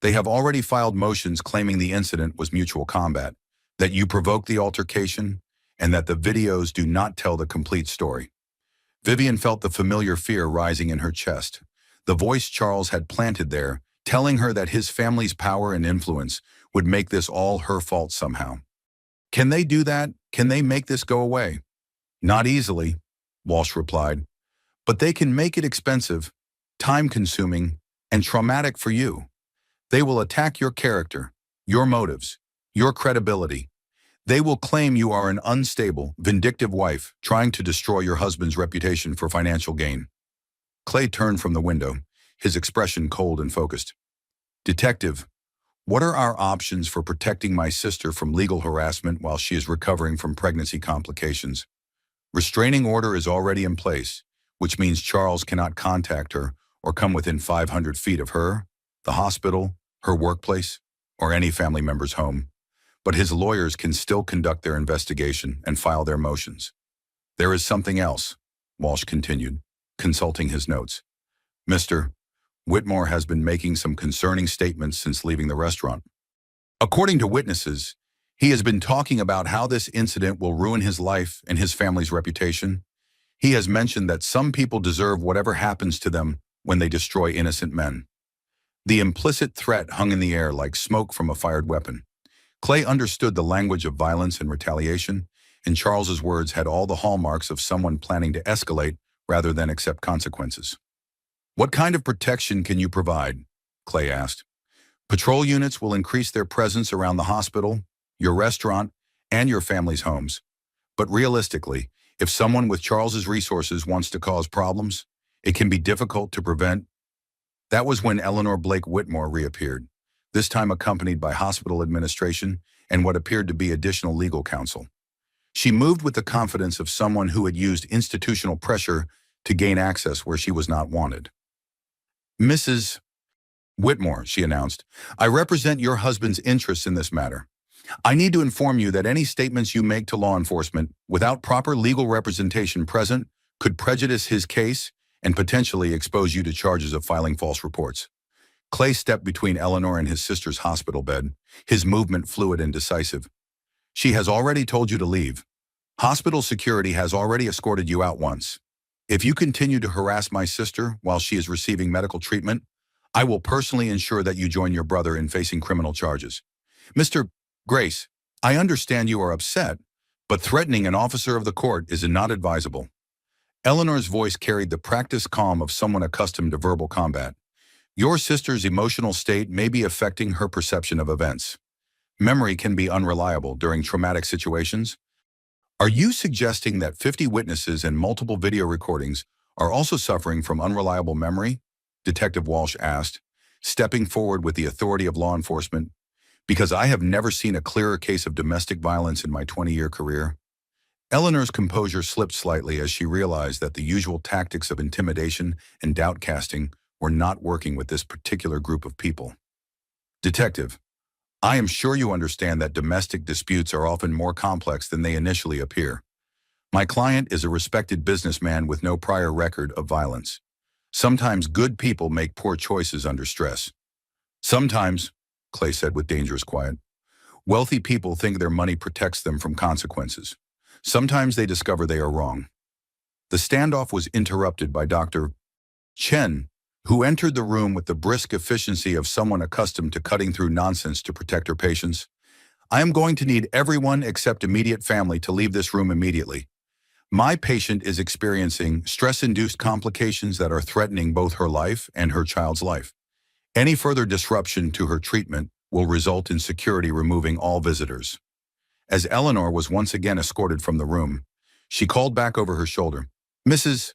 They have already filed motions claiming the incident was mutual combat, that you provoked the altercation, and that the videos do not tell the complete story. Vivian felt the familiar fear rising in her chest, the voice Charles had planted there, telling her that his family's power and influence would make this all her fault somehow. Can they do that? Can they make this go away? Not easily, Walsh replied, but they can make it expensive, time-consuming, and traumatic for you. They will attack your character, your motives, your credibility. They will claim you are an unstable, vindictive wife trying to destroy your husband's reputation for financial gain. Clay turned from the window, his expression cold and focused. Detective, what are our options for protecting my sister from legal harassment while she is recovering from pregnancy complications? Restraining order is already in place, which means Charles cannot contact her or come within 500 feet of her, the hospital, her workplace, or any family member's home. But his lawyers can still conduct their investigation and file their motions. There is something else, Walsh continued, consulting his notes. Mr. Whitmore has been making some concerning statements since leaving the restaurant. According to witnesses, he has been talking about how this incident will ruin his life and his family's reputation. He has mentioned that some people deserve whatever happens to them when they destroy innocent men. The implicit threat hung in the air like smoke from a fired weapon. Clay understood the language of violence and retaliation, and Charles's words had all the hallmarks of someone planning to escalate rather than accept consequences. What kind of protection can you provide? Clay asked. Patrol units will increase their presence around the hospital, your restaurant, and your family's homes. But realistically, if someone with Charles's resources wants to cause problems, it can be difficult to prevent. That was when Eleanor Blake Whitmore reappeared, this time accompanied by hospital administration and what appeared to be additional legal counsel. She moved with the confidence of someone who had used institutional pressure to gain access where she was not wanted. Mrs. Whitmore, she announced, I represent your husband's interests in this matter. I need to inform you that any statements you make to law enforcement without proper legal representation present could prejudice his case and potentially expose you to charges of filing false reports. Clay stepped between Eleanor and his sister's hospital bed, his movement fluid and decisive. She has already told you to leave. Hospital security has already escorted you out once. If you continue to harass my sister while she is receiving medical treatment, I will personally ensure that you join your brother in facing criminal charges. Mr. Grace, I understand you are upset, but threatening an officer of the court is not advisable. Eleanor's voice carried the practiced calm of someone accustomed to verbal combat. Your sister's emotional state may be affecting her perception of events. Memory can be unreliable during traumatic situations. Are you suggesting that 50 witnesses and multiple video recordings are also suffering from unreliable memory? Detective Walsh asked, stepping forward with the authority of law enforcement. Because I have never seen a clearer case of domestic violence in my 20-year career. Eleanor's composure slipped slightly as she realized that the usual tactics of intimidation and doubt casting were not working with this particular group of people. Detective, I am sure you understand that domestic disputes are often more complex than they initially appear. My client is a respected businessman with no prior record of violence. Sometimes good people make poor choices under stress. Sometimes, Clay said with dangerous quiet, wealthy people think their money protects them from consequences. Sometimes they discover they are wrong. The standoff was interrupted by Dr. Chen, who entered the room with the brisk efficiency of someone accustomed to cutting through nonsense to protect her patients. I am going to need everyone except immediate family to leave this room immediately. My patient is experiencing stress-induced complications that are threatening both her life and her child's life. Any further disruption to her treatment will result in security removing all visitors. As Eleanor was once again escorted from the room, she called back over her shoulder, "Mrs.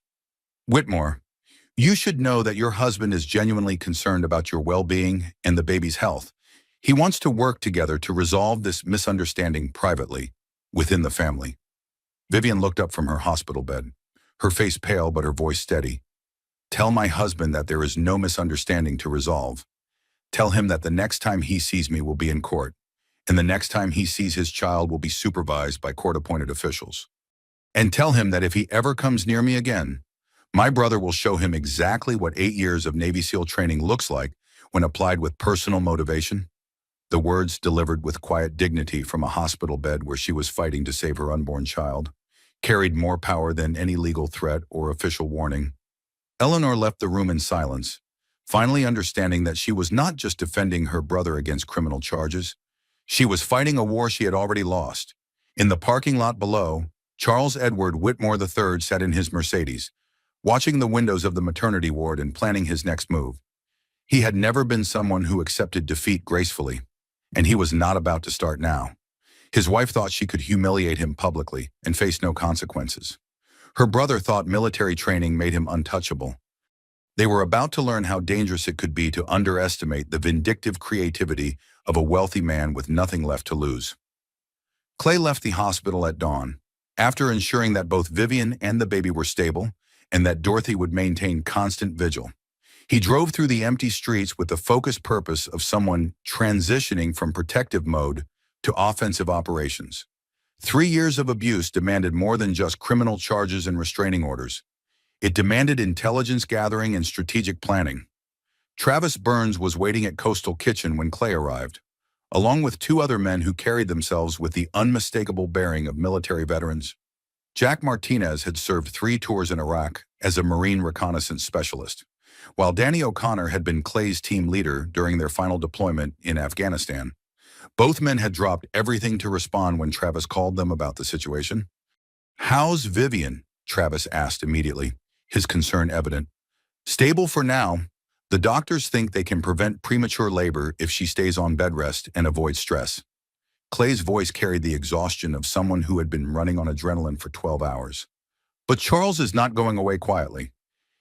Whitmore, you should know that your husband is genuinely concerned about your well-being and the baby's health. He wants to work together to resolve this misunderstanding privately, within the family." Vivian looked up from her hospital bed, her face pale but her voice steady. "Tell my husband that there is no misunderstanding to resolve. Tell him that the next time he sees me will be in court, and the next time he sees his child will be supervised by court-appointed officials. And tell him that if he ever comes near me again, my brother will show him exactly what 8 years of Navy SEAL training looks like when applied with personal motivation." The words, delivered with quiet dignity from a hospital bed where she was fighting to save her unborn child, carried more power than any legal threat or official warning. Eleanor left the room in silence, finally understanding that she was not just defending her brother against criminal charges. She was fighting a war she had already lost. In the parking lot below, Charles Edward Whitmore III sat in his Mercedes, watching the windows of the maternity ward and planning his next move. He had never been someone who accepted defeat gracefully, and he was not about to start now. His wife thought she could humiliate him publicly and face no consequences. Her brother thought military training made him untouchable. They were about to learn how dangerous it could be to underestimate the vindictive creativity of a wealthy man with nothing left to lose. Clay left the hospital at dawn, after ensuring that both Vivian and the baby were stable and that Dorothy would maintain constant vigil. He drove through the empty streets with the focused purpose of someone transitioning from protective mode to offensive operations. 3 years of abuse demanded more than just criminal charges and restraining orders. It demanded intelligence gathering and strategic planning. Travis Burns was waiting at Coastal Kitchen when Clay arrived, along with 2 other men who carried themselves with the unmistakable bearing of military veterans. Jack Martinez had served 3 tours in Iraq as a Marine reconnaissance specialist, while Danny O'Connor had been Clay's team leader during their final deployment in Afghanistan. Both men had dropped everything to respond when Travis called them about the situation. "How's Vivian?" Travis asked immediately, his concern evident. "Stable for now. The doctors think they can prevent premature labor if she stays on bed rest and avoids stress." Clay's voice carried the exhaustion of someone who had been running on adrenaline for 12 hours. "But Charles is not going away quietly.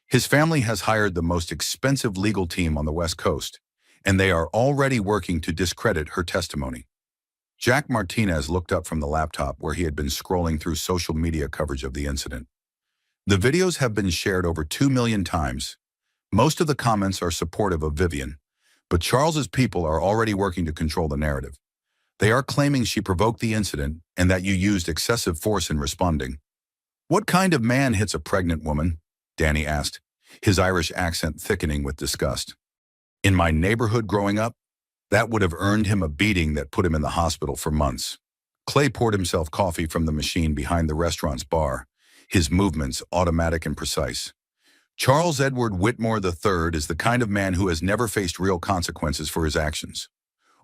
His family has hired the most expensive legal team on the West Coast, and they are already working to discredit her testimony." Jack Martinez looked up from the laptop where he had been scrolling through social media coverage of the incident. "The videos have been shared over 2 million times. Most of the comments are supportive of Vivian, but Charles's people are already working to control the narrative. They are claiming she provoked the incident and that you used excessive force in responding." "What kind of man hits a pregnant woman?" Danny asked, his Irish accent thickening with disgust. "In my neighborhood growing up, that would have earned him a beating that put him in the hospital for months." Clay poured himself coffee from the machine behind the restaurant's bar, his movements automatic and precise. "Charles Edward Whitmore III is the kind of man who has never faced real consequences for his actions.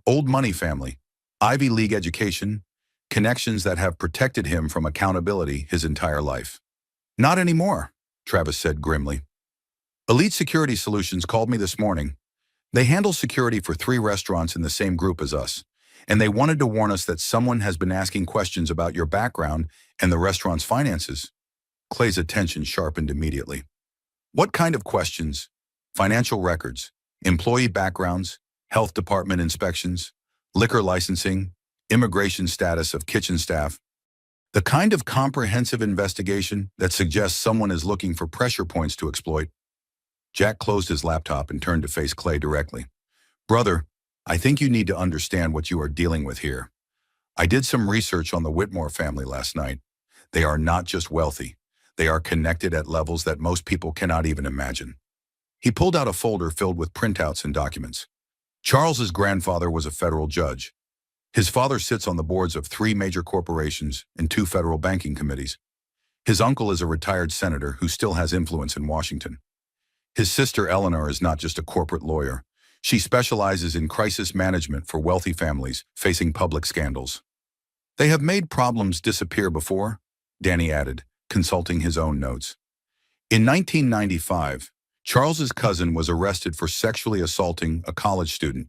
Old money family, Ivy League education, connections that have protected him from accountability his entire life." "Not anymore," Travis said grimly. "Elite Security Solutions called me this morning. They handle security for 3 restaurants in the same group as us, and they wanted to warn us that someone has been asking questions about your background and the restaurant's finances." Clay's attention sharpened immediately. "What kind of questions? Financial records, employee backgrounds, health department inspections, liquor licensing, immigration status of kitchen staff. The kind of comprehensive investigation that suggests someone is looking for pressure points to exploit." Jack closed his laptop and turned to face Clay directly. "Brother, I think you need to understand what you are dealing with here. I did some research on the Whitmore family last night. They are not just wealthy. They are connected at levels that most people cannot even imagine." He pulled out a folder filled with printouts and documents. Charles's grandfather was a federal judge. His father sits on the boards of 3 major corporations and 2 federal banking committees. His uncle is a retired senator who still has influence in Washington. His sister Eleanor is not just a corporate lawyer. She specializes in crisis management for wealthy families facing public scandals. They have made problems disappear before, Danny added, consulting his own notes. In 1995, Charles's cousin was arrested for sexually assaulting a college student.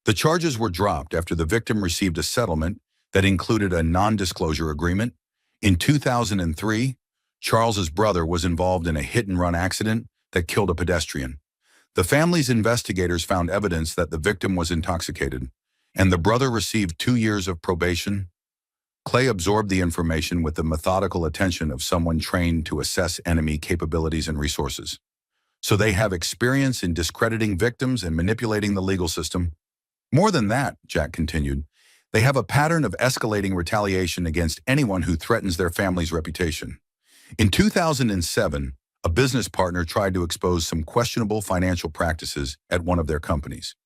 The charges were dropped after the victim received a settlement that included a non-disclosure agreement. In 2003, Charles's brother was involved in a hit-and-run accident that killed a pedestrian. The family's investigators found evidence that the victim was intoxicated, and the brother received 2 years of probation. Clay absorbed the information with the methodical attention of someone trained to assess enemy capabilities and resources. So they have experience in discrediting victims and manipulating the legal system. More than that, Jack continued, they have a pattern of escalating retaliation against anyone who threatens their family's reputation. In 2007, a business partner tried to expose some questionable financial practices at one of their companies.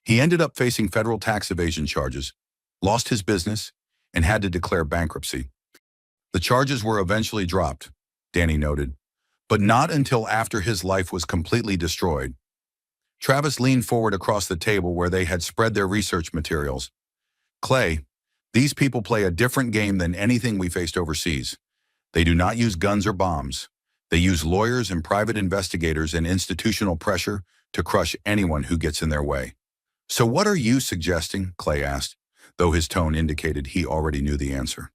He ended up facing federal tax evasion charges, lost his business, and had to declare bankruptcy. The charges were eventually dropped, Danny noted, but not until after his life was completely destroyed. Travis leaned forward across the table where they had spread their research materials. Clay, these people play a different game than anything we faced overseas. They do not use guns or bombs. They use lawyers and private investigators and institutional pressure to crush anyone who gets in their way. So what are you suggesting? Clay asked, though his tone indicated he already knew the answer.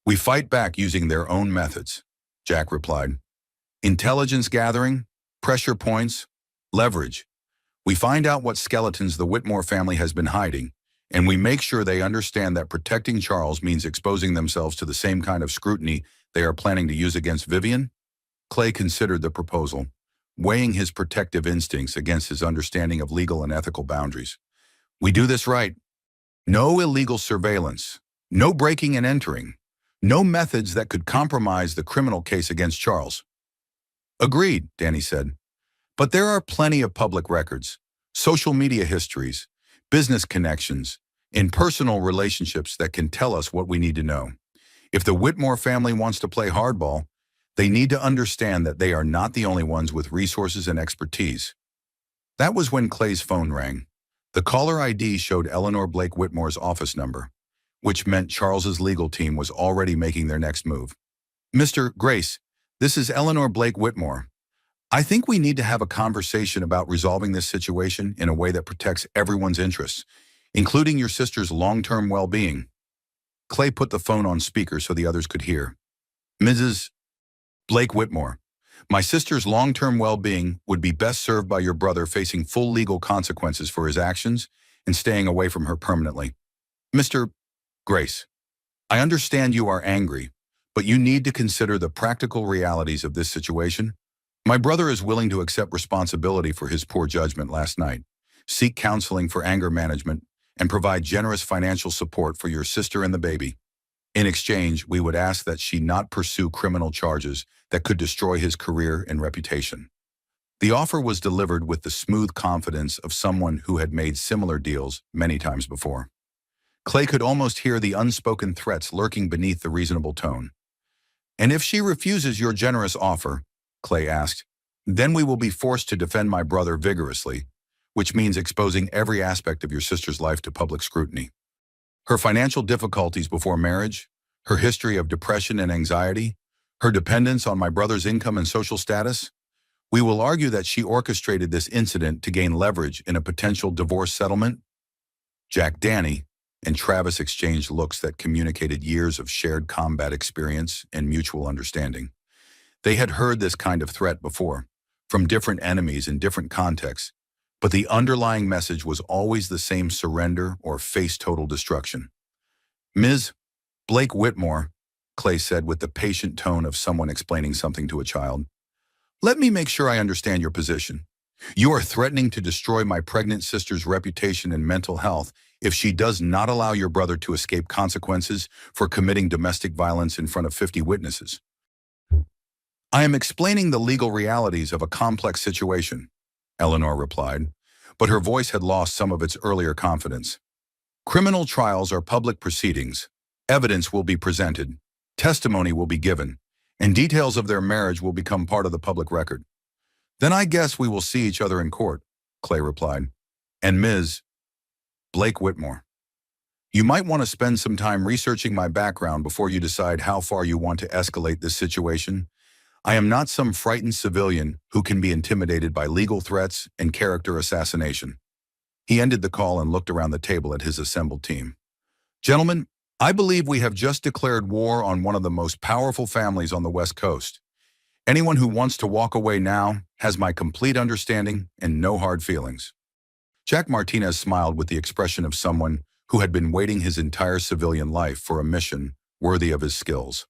We fight back using their own methods, Jack replied. Intelligence gathering, pressure points, leverage. We find out what skeletons the Whitmore family has been hiding, and we make sure they understand that protecting Charles means exposing themselves to the same kind of scrutiny they are planning to use against Vivian. Clay considered the proposal, weighing his protective instincts against his understanding of legal and ethical boundaries. We do this right. No illegal surveillance, no breaking and entering, no methods that could compromise the criminal case against Charles. Agreed, Danny said. But there are plenty of public records, social media histories, business connections, and personal relationships that can tell us what we need to know. If the Whitmore family wants to play hardball, they need to understand that they are not the only ones with resources and expertise. That was when Clay's phone rang. The caller ID showed Eleanor Blake Whitmore's office number, which meant Charles's legal team was already making their next move. Mr. Grace, this is Eleanor Blake Whitmore. I think we need to have a conversation about resolving this situation in a way that protects everyone's interests, including your sister's long-term well-being. Clay put the phone on speaker so the others could hear. Mrs. Blake Whitmore, my sister's long-term well-being would be best served by your brother facing full legal consequences for his actions and staying away from her permanently. Mr. Grace, I understand you are angry, but you need to consider the practical realities of this situation. My brother is willing to accept responsibility for his poor judgment last night, seek counseling for anger management, and provide generous financial support for your sister and the baby. In exchange, we would ask that she not pursue criminal charges that could destroy his career and reputation. The offer was delivered with the smooth confidence of someone who had made similar deals many times before. Clay could almost hear the unspoken threats lurking beneath the reasonable tone. And if she refuses your generous offer, Clay asked, then we will be forced to defend my brother vigorously, which means exposing every aspect of your sister's life to public scrutiny. Her financial difficulties before marriage, her history of depression and anxiety, her dependence on my brother's income and social status. We will argue that she orchestrated this incident to gain leverage in a potential divorce settlement. Jack, Danny, and Travis exchanged looks that communicated years of shared combat experience and mutual understanding. They had heard this kind of threat before, from different enemies in different contexts, but the underlying message was always the same: surrender or face total destruction. Ms. Blake Whitmore, Clay said with the patient tone of someone explaining something to a child, let me make sure I understand your position. You are threatening to destroy my pregnant sister's reputation and mental health if she does not allow your brother to escape consequences for committing domestic violence in front of 50 witnesses. I am explaining the legal realities of a complex situation, Eleanor replied, but her voice had lost some of its earlier confidence. Criminal trials are public proceedings. Evidence will be presented, testimony will be given, and details of their marriage will become part of the public record. Then I guess we will see each other in court, Clay replied. And Ms. Blake Whitmore, you might want to spend some time researching my background before you decide how far you want to escalate this situation. I am not some frightened civilian who can be intimidated by legal threats and character assassination. He ended the call and looked around the table at his assembled team. Gentlemen, I believe we have just declared war on one of the most powerful families on the West Coast. Anyone who wants to walk away now has my complete understanding and no hard feelings. Jack Martinez smiled with the expression of someone who had been waiting his entire civilian life for a mission worthy of his skills.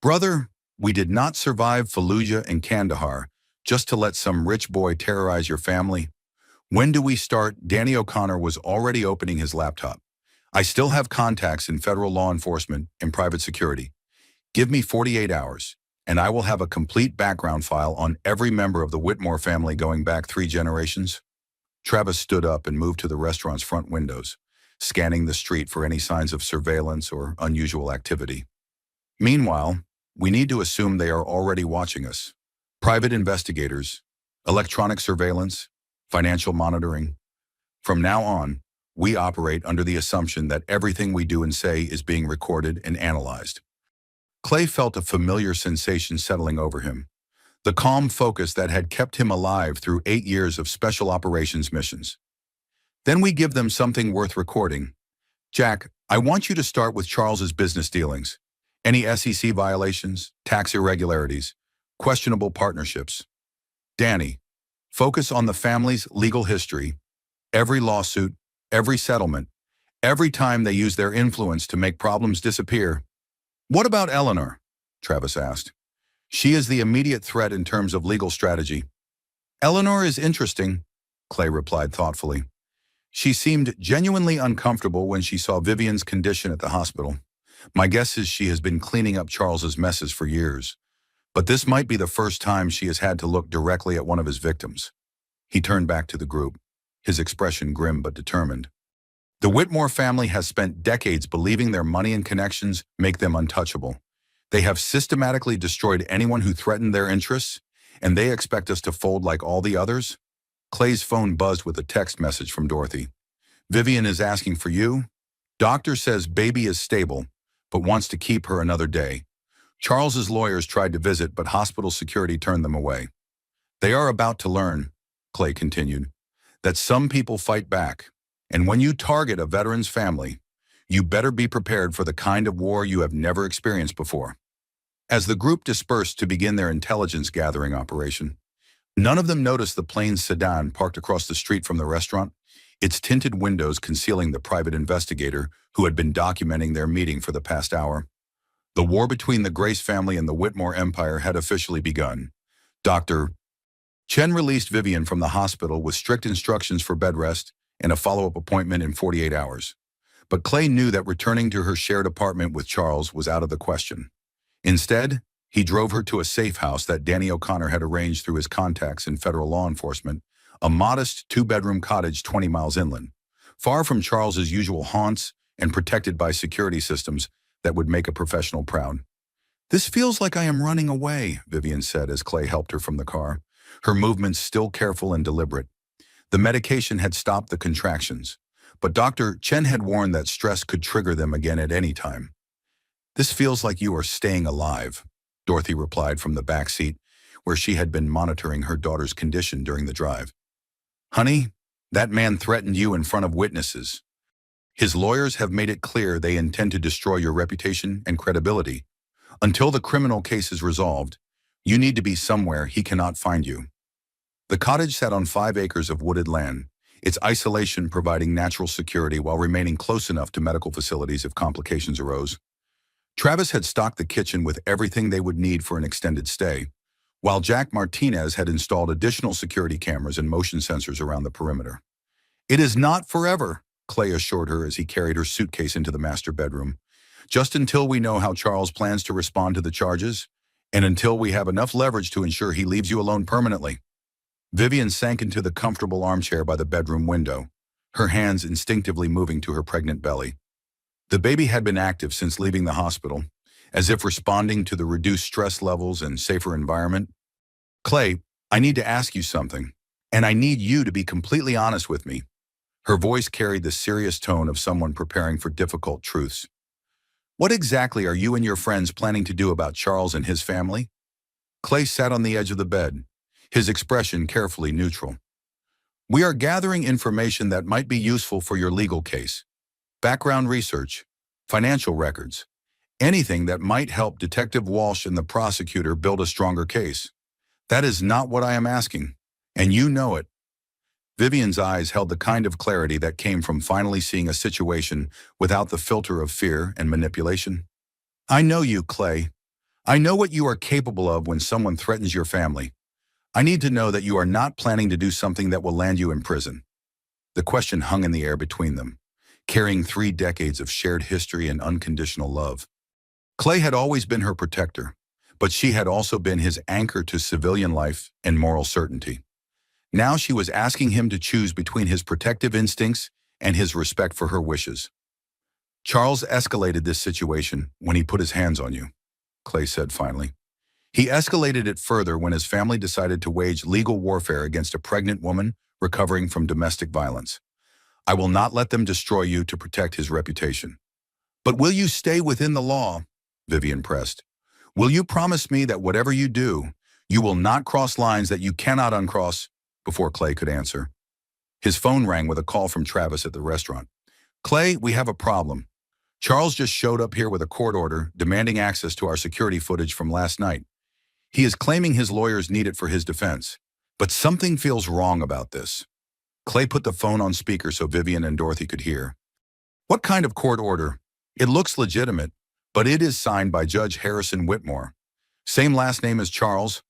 Brother, we did not survive Fallujah and Kandahar just to let some rich boy terrorize your family. When do we start? Danny O'Connor was already opening his laptop. I still have contacts in federal law enforcement and private security. Give me 48 hours, and I will have a complete background file on every member of the Whitmore family going back 3 generations. Travis stood up and moved to the restaurant's front windows, scanning the street for any signs of surveillance or unusual activity. Meanwhile, we need to assume they are already watching us. Private investigators, electronic surveillance, financial monitoring. From now on, we operate under the assumption that everything we do and say is being recorded and analyzed. Clay felt a familiar sensation settling over him, the calm focus that had kept him alive through 8 years of special operations missions. Then we give them something worth recording. Jack, I want you to start with Charles's business dealings. Any SEC violations, tax irregularities, questionable partnerships. Danny, focus on the family's legal history, every lawsuit, every settlement, every time they use their influence to make problems disappear. What about Eleanor? Travis asked. She is the immediate threat in terms of legal strategy. Eleanor is interesting, Clay replied thoughtfully. She seemed genuinely uncomfortable when she saw Vivian's condition at the hospital. My guess is she has been cleaning up Charles's messes for years. But this might be the first time she has had to look directly at one of his victims. He turned back to the group, his expression grim but determined. The Whitmore family has spent decades believing their money and connections make them untouchable. They have systematically destroyed anyone who threatened their interests, and they expect us to fold like all the others? Clay's phone buzzed with a text message from Dorothy. Vivian is asking for you. Doctor says baby is stable, but wants to keep her another day. Charles's lawyers tried to visit, but hospital security turned them away. They are about to learn, Clay continued, that some people fight back, and when you target a veteran's family, you better be prepared for the kind of war you have never experienced before. As the group dispersed to begin their intelligence gathering operation, none of them noticed the plain sedan parked across the street from the restaurant, its tinted windows concealing the private investigator who had been documenting their meeting for the past hour. The war between the Grace family and the Whitmore Empire had officially begun. Dr. Chen released Vivian from the hospital with strict instructions for bed rest and a follow-up appointment in 48 hours. But Clay knew that returning to her shared apartment with Charles was out of the question. Instead, he drove her to a safe house that Danny O'Connor had arranged through his contacts in federal law enforcement, a modest 2-bedroom cottage 20 miles inland, far from Charles's usual haunts and protected by security systems that would make a professional proud. This feels like I am running away, Vivian said as Clay helped her from the car, her movements still careful and deliberate. The medication had stopped the contractions, but Dr. Chen had warned that stress could trigger them again at any time. This feels like you are staying alive, Dorothy replied from the back seat, where she had been monitoring her daughter's condition during the drive. Honey, that man threatened you in front of witnesses. His lawyers have made it clear they intend to destroy your reputation and credibility. Until the criminal case is resolved, you need to be somewhere he cannot find you. The cottage sat on 5 acres of wooded land, its isolation providing natural security while remaining close enough to medical facilities if complications arose. Travis had stocked the kitchen with everything they would need for an extended stay, while Jack Martinez had installed additional security cameras and motion sensors around the perimeter. It is not forever, Clay assured her as he carried her suitcase into the master bedroom. Just until we know how Charles plans to respond to the charges, and until we have enough leverage to ensure he leaves you alone permanently. Vivian sank into the comfortable armchair by the bedroom window, her hands instinctively moving to her pregnant belly. The baby had been active since leaving the hospital, as if responding to the reduced stress levels and safer environment. Clay, I need to ask you something, and I need you to be completely honest with me. Her voice carried the serious tone of someone preparing for difficult truths. What exactly are you and your friends planning to do about Charles and his family? Clay sat on the edge of the bed, his expression carefully neutral. We are gathering information that might be useful for your legal case. Background research, financial records, anything that might help Detective Walsh and the prosecutor build a stronger case. That is not what I am asking, and you know it. Vivian's eyes held the kind of clarity that came from finally seeing a situation without the filter of fear and manipulation. I know you, Clay. I know what you are capable of when someone threatens your family. I need to know that you are not planning to do something that will land you in prison. The question hung in the air between them, carrying 3 decades of shared history and unconditional love. Clay had always been her protector, but she had also been his anchor to civilian life and moral certainty. Now she was asking him to choose between his protective instincts and his respect for her wishes. Charles escalated this situation when he put his hands on you, Clay said finally. He escalated it further when his family decided to wage legal warfare against a pregnant woman recovering from domestic violence. I will not let them destroy you to protect his reputation. But will you stay within the law? Vivian pressed. Will you promise me that whatever you do, you will not cross lines that you cannot uncross? Before Clay could answer, his phone rang with a call from Travis at the restaurant. Clay, we have a problem. Charles just showed up here with a court order demanding access to our security footage from last night. He is claiming his lawyers need it for his defense, but something feels wrong about this. Clay put the phone on speaker so Vivian and Dorothy could hear. What kind of court order? It looks legitimate, but it is signed by Judge Harrison Whitmore. Same last name as Charles.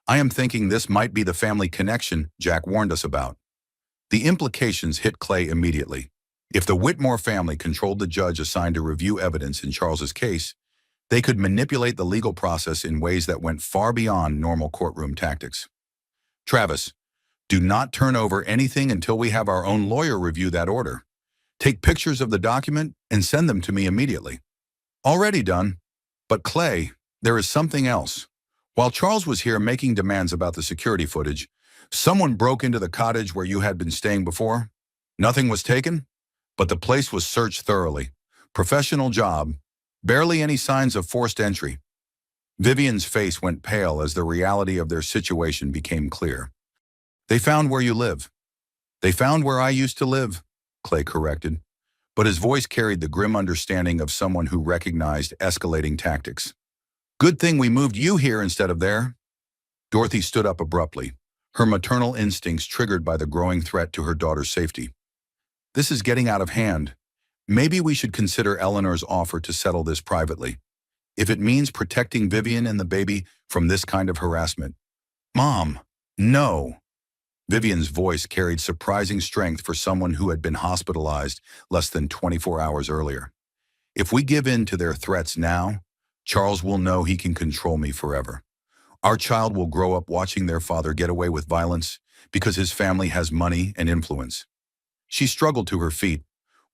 I am thinking this might be the family connection Jack warned us about. The implications hit Clay immediately. If the Whitmore family controlled the judge assigned to review evidence in Charles's case, they could manipulate the legal process in ways that went far beyond normal courtroom tactics. Travis, do not turn over anything until we have our own lawyer review that order. Take pictures of the document and send them to me immediately. Already done. But Clay, there is something else. While Charles was here making demands about the security footage, someone broke into the cottage where you had been staying before. Nothing was taken, but the place was searched thoroughly. Professional job. Barely any signs of forced entry. Vivian's face went pale as the reality of their situation became clear. They found where you live. They found where I used to live, Clay corrected, but his voice carried the grim understanding of someone who recognized escalating tactics. Good thing we moved you here instead of there. Dorothy stood up abruptly, her maternal instincts triggered by the growing threat to her daughter's safety. This is getting out of hand. Maybe we should consider Eleanor's offer to settle this privately, if it means protecting Vivian and the baby from this kind of harassment. Mom, no. Vivian's voice carried surprising strength for someone who had been hospitalized less than 24 hours earlier. If we give in to their threats now, Charles will know he can control me forever. Our child will grow up watching their father get away with violence because his family has money and influence. She struggled to her feet,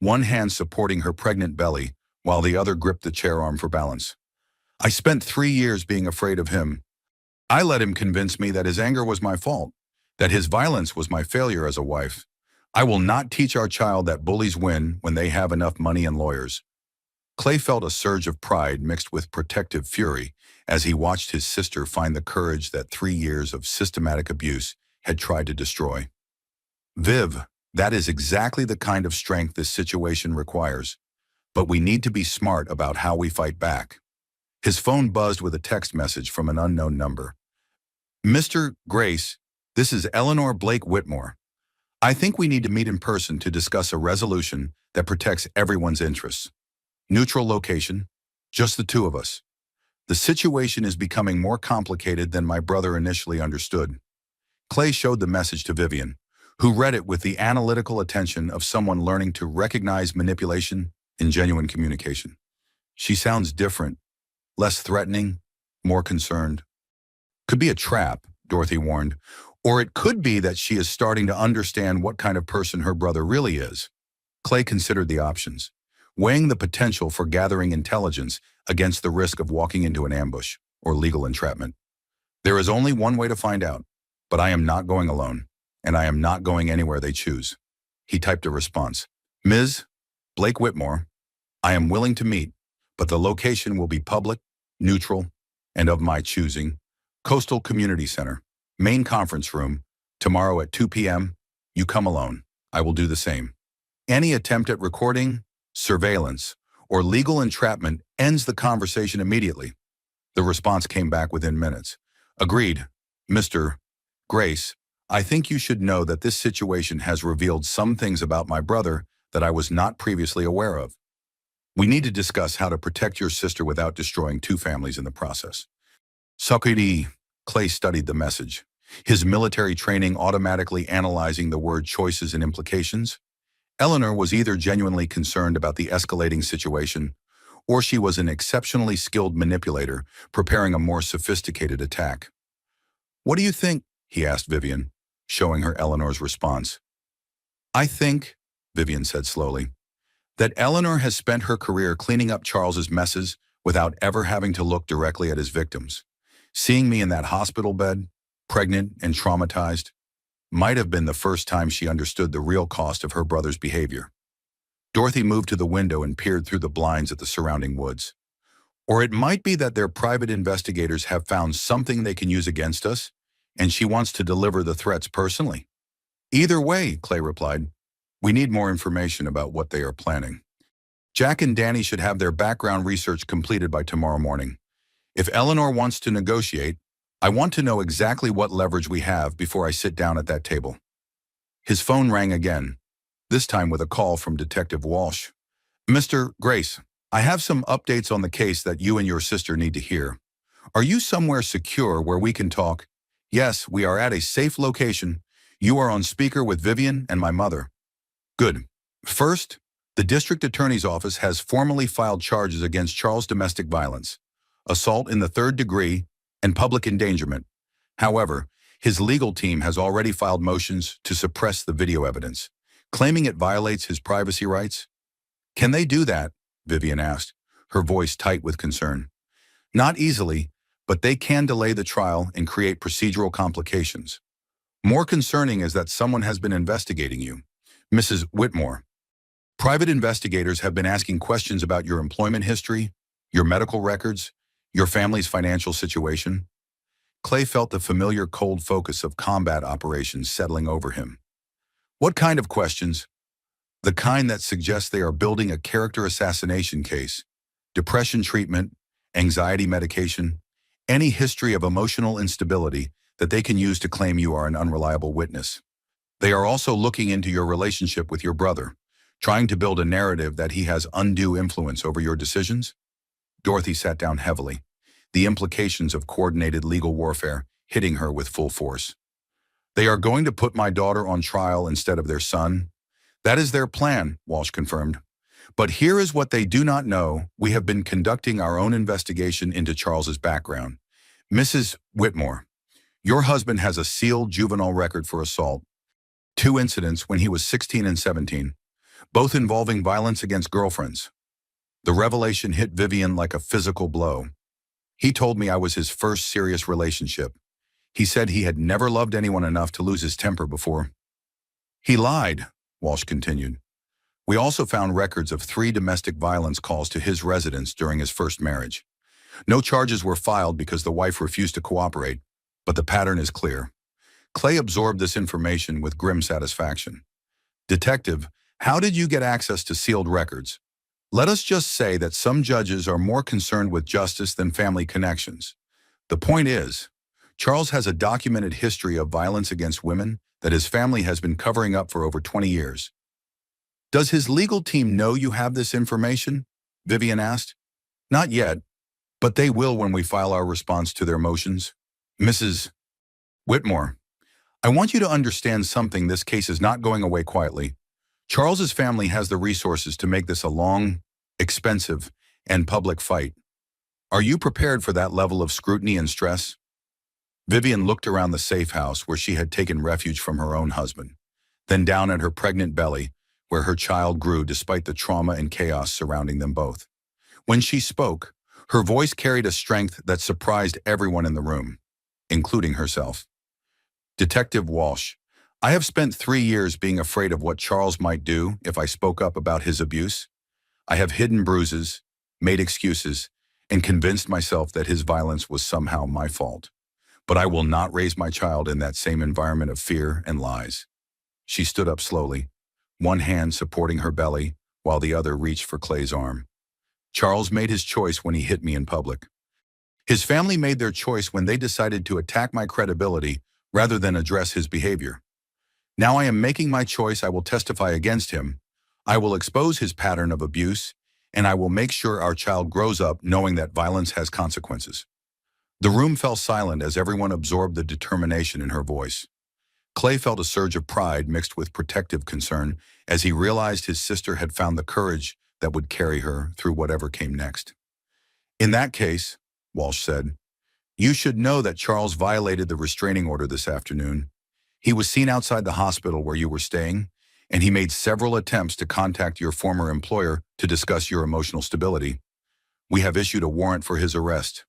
one hand supporting her pregnant belly while the other gripped the chair arm for balance. I spent 3 years being afraid of him. I let him convince me that his anger was my fault, that his violence was my failure as a wife. I will not teach our child that bullies win when they have enough money and lawyers. Clay felt a surge of pride mixed with protective fury as he watched his sister find the courage that 3 years of systematic abuse had tried to destroy. Viv, that is exactly the kind of strength this situation requires. But we need to be smart about how we fight back. His phone buzzed with a text message from an unknown number. Mr. Grace, this is Eleanor Blake Whitmore. I think we need to meet in person to discuss a resolution that protects everyone's interests. Neutral location, just the two of us. The situation is becoming more complicated than my brother initially understood. Clay showed the message to Vivian, who read it with the analytical attention of someone learning to recognize manipulation in genuine communication. She sounds different, less threatening, more concerned. Could be a trap, Dorothy warned, or it could be that she is starting to understand what kind of person her brother really is. Clay considered the options, weighing the potential for gathering intelligence against the risk of walking into an ambush or legal entrapment. There is only one way to find out. But I am not going alone, and I am not going anywhere they choose. He typed a response. Ms. Blake Whitmore, I am willing to meet, but the location will be public, neutral, and of my choosing. Coastal Community Center, main conference room, tomorrow at 2 p.m. You come alone. I will do the same. Any attempt at recording, surveillance, or legal entrapment ends the conversation immediately. The response came back within minutes. Agreed, Mr. Grace, I think you should know that this situation has revealed some things about my brother that I was not previously aware of. We need to discuss how to protect your sister without destroying two families in the process. Sakudi, Clay studied the message, his military training automatically analyzing the word choices and implications. Eleanor was either genuinely concerned about the escalating situation, or she was an exceptionally skilled manipulator preparing a more sophisticated attack. What do you think? He asked Vivian, showing her Eleanor's response. I think, Vivian said slowly, that Eleanor has spent her career cleaning up Charles's messes without ever having to look directly at his victims. Seeing me in that hospital bed, pregnant and traumatized, might have been the first time she understood the real cost of her brother's behavior. Dorothy moved to the window and peered through the blinds at the surrounding woods. Or it might be that their private investigators have found something they can use against us, and she wants to deliver the threats personally. Either way, Clay replied, we need more information about what they are planning. Jack and Danny should have their background research completed by tomorrow morning. If Eleanor wants to negotiate, I want to know exactly what leverage we have before I sit down at that table. His phone rang again, this time with a call from Detective Walsh. Mr. Grace, I have some updates on the case that you and your sister need to hear. Are you somewhere secure where we can talk? Yes, we are at a safe location. You are on speaker with Vivian and my mother. Good. First, the district attorney's office has formally filed charges against Charles domestic violence, assault in the third degree, and public endangerment. However, his legal team has already filed motions to suppress the video evidence, claiming it violates his privacy rights. Can they do that? Vivian asked, her voice tight with concern. Not easily, but they can delay the trial and create procedural complications. More concerning is that someone has been investigating you, Mrs. Whitmore. Private investigators have been asking questions about your employment history, your medical records, your family's financial situation. Clay felt the familiar cold focus of combat operations settling over him. What kind of questions? The kind that suggests they are building a character assassination case, depression treatment, anxiety medication, any history of emotional instability that they can use to claim you are an unreliable witness. They are also looking into your relationship with your brother, trying to build a narrative that he has undue influence over your decisions. Dorothy sat down heavily, the implications of coordinated legal warfare hitting her with full force. They are going to put my daughter on trial instead of their son. That is their plan, Walsh confirmed. But here is what they do not know. We have been conducting our own investigation into Charles's background. Mrs. Whitmore, your husband has a sealed juvenile record for assault. 2 incidents when he was 16 and 17, both involving violence against girlfriends. The revelation hit Vivian like a physical blow. He told me I was his first serious relationship. He said he had never loved anyone enough to lose his temper before. He lied, Walsh continued. We also found records of 3 domestic violence calls to his residence during his first marriage. No charges were filed because the wife refused to cooperate, but the pattern is clear. Clay absorbed this information with grim satisfaction. Detective, how did you get access to sealed records? Let us just say that some judges are more concerned with justice than family connections. The point is, Charles has a documented history of violence against women that his family has been covering up for over 20 years. Does his legal team know you have this information? Vivian asked. Not yet, but they will when we file our response to their motions. Mrs. Whitmore, I want you to understand something. This case is not going away quietly. Charles's family has the resources to make this a long, expensive, and public fight. Are you prepared for that level of scrutiny and stress? Vivian looked around the safe house where she had taken refuge from her own husband, then down at her pregnant belly where her child grew despite the trauma and chaos surrounding them both. When she spoke, her voice carried a strength that surprised everyone in the room, including herself. Detective Walsh, I have spent 3 years being afraid of what Charles might do if I spoke up about his abuse. I have hidden bruises, made excuses, and convinced myself that his violence was somehow my fault. But I will not raise my child in that same environment of fear and lies. She stood up slowly, one hand supporting her belly while the other reached for Clay's arm. Charles made his choice when he hit me in public. His family made their choice when they decided to attack my credibility rather than address his behavior. Now I am making my choice. I will testify against him. I will expose his pattern of abuse, and I will make sure our child grows up knowing that violence has consequences. The room fell silent as everyone absorbed the determination in her voice. Clay felt a surge of pride mixed with protective concern as he realized his sister had found the courage that would carry her through whatever came next. In that case, Walsh said, you should know that Charles violated the restraining order this afternoon. He was seen outside the hospital where you were staying, and he made several attempts to contact your former employer to discuss your emotional stability. We have issued a warrant for his arrest.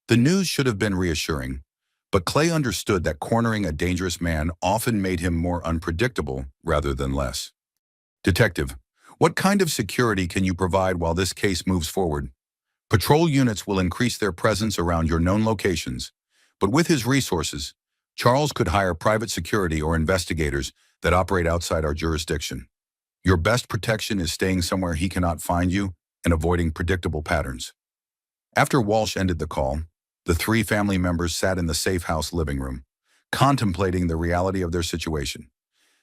The news should have been reassuring, but Clay understood that cornering a dangerous man often made him more unpredictable rather than less. Detective, what kind of security can you provide while this case moves forward? Patrol units will increase their presence around your known locations, but with his resources, Charles could hire private security or investigators that operate outside our jurisdiction. Your best protection is staying somewhere he cannot find you and avoiding predictable patterns. After Walsh ended the call, the three family members sat in the safe house living room, contemplating the reality of their situation.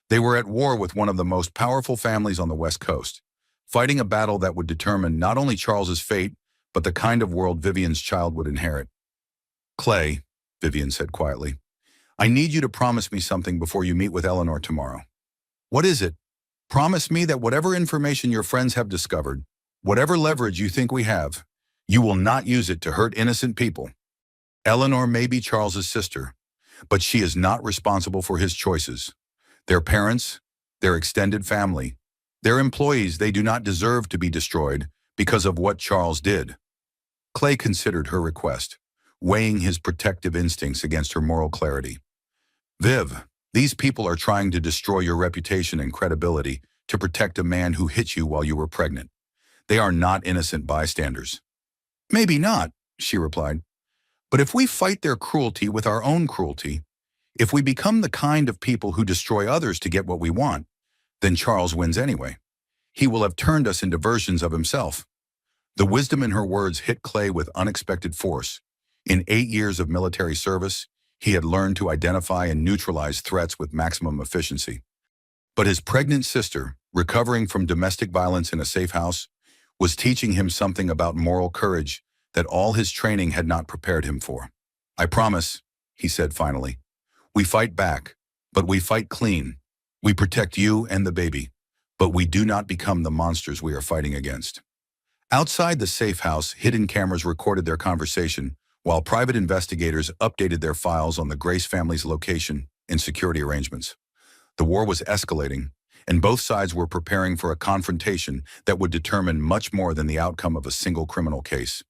They were at war with one of the most powerful families on the West Coast, fighting a battle that would determine not only Charles's fate, but the kind of world Vivian's child would inherit. Clay, Vivian said quietly, I need you to promise me something before you meet with Eleanor tomorrow. What is it? Promise me that whatever information your friends have discovered, whatever leverage you think we have, you will not use it to hurt innocent people. Eleanor may be Charles's sister, but she is not responsible for his choices. Their parents, their extended family, their employees, they do not deserve to be destroyed because of what Charles did. Clay considered her request, weighing his protective instincts against her moral clarity. Viv, these people are trying to destroy your reputation and credibility to protect a man who hit you while you were pregnant. They are not innocent bystanders. Maybe not, she replied. But if we fight their cruelty with our own cruelty, if we become the kind of people who destroy others to get what we want, then Charles wins anyway. He will have turned us into versions of himself. The wisdom in her words hit Clay with unexpected force. In 8 years of military service, he had learned to identify and neutralize threats with maximum efficiency. But his pregnant sister, recovering from domestic violence in a safe house, was teaching him something about moral courage that all his training had not prepared him for. I promise, he said finally. We fight back, but we fight clean. We protect you and the baby, but we do not become the monsters we are fighting against. Outside the safe house, hidden cameras recorded their conversation, while private investigators updated their files on the Grace family's location and security arrangements. The war was escalating, and both sides were preparing for a confrontation that would determine much more than the outcome of a single criminal case.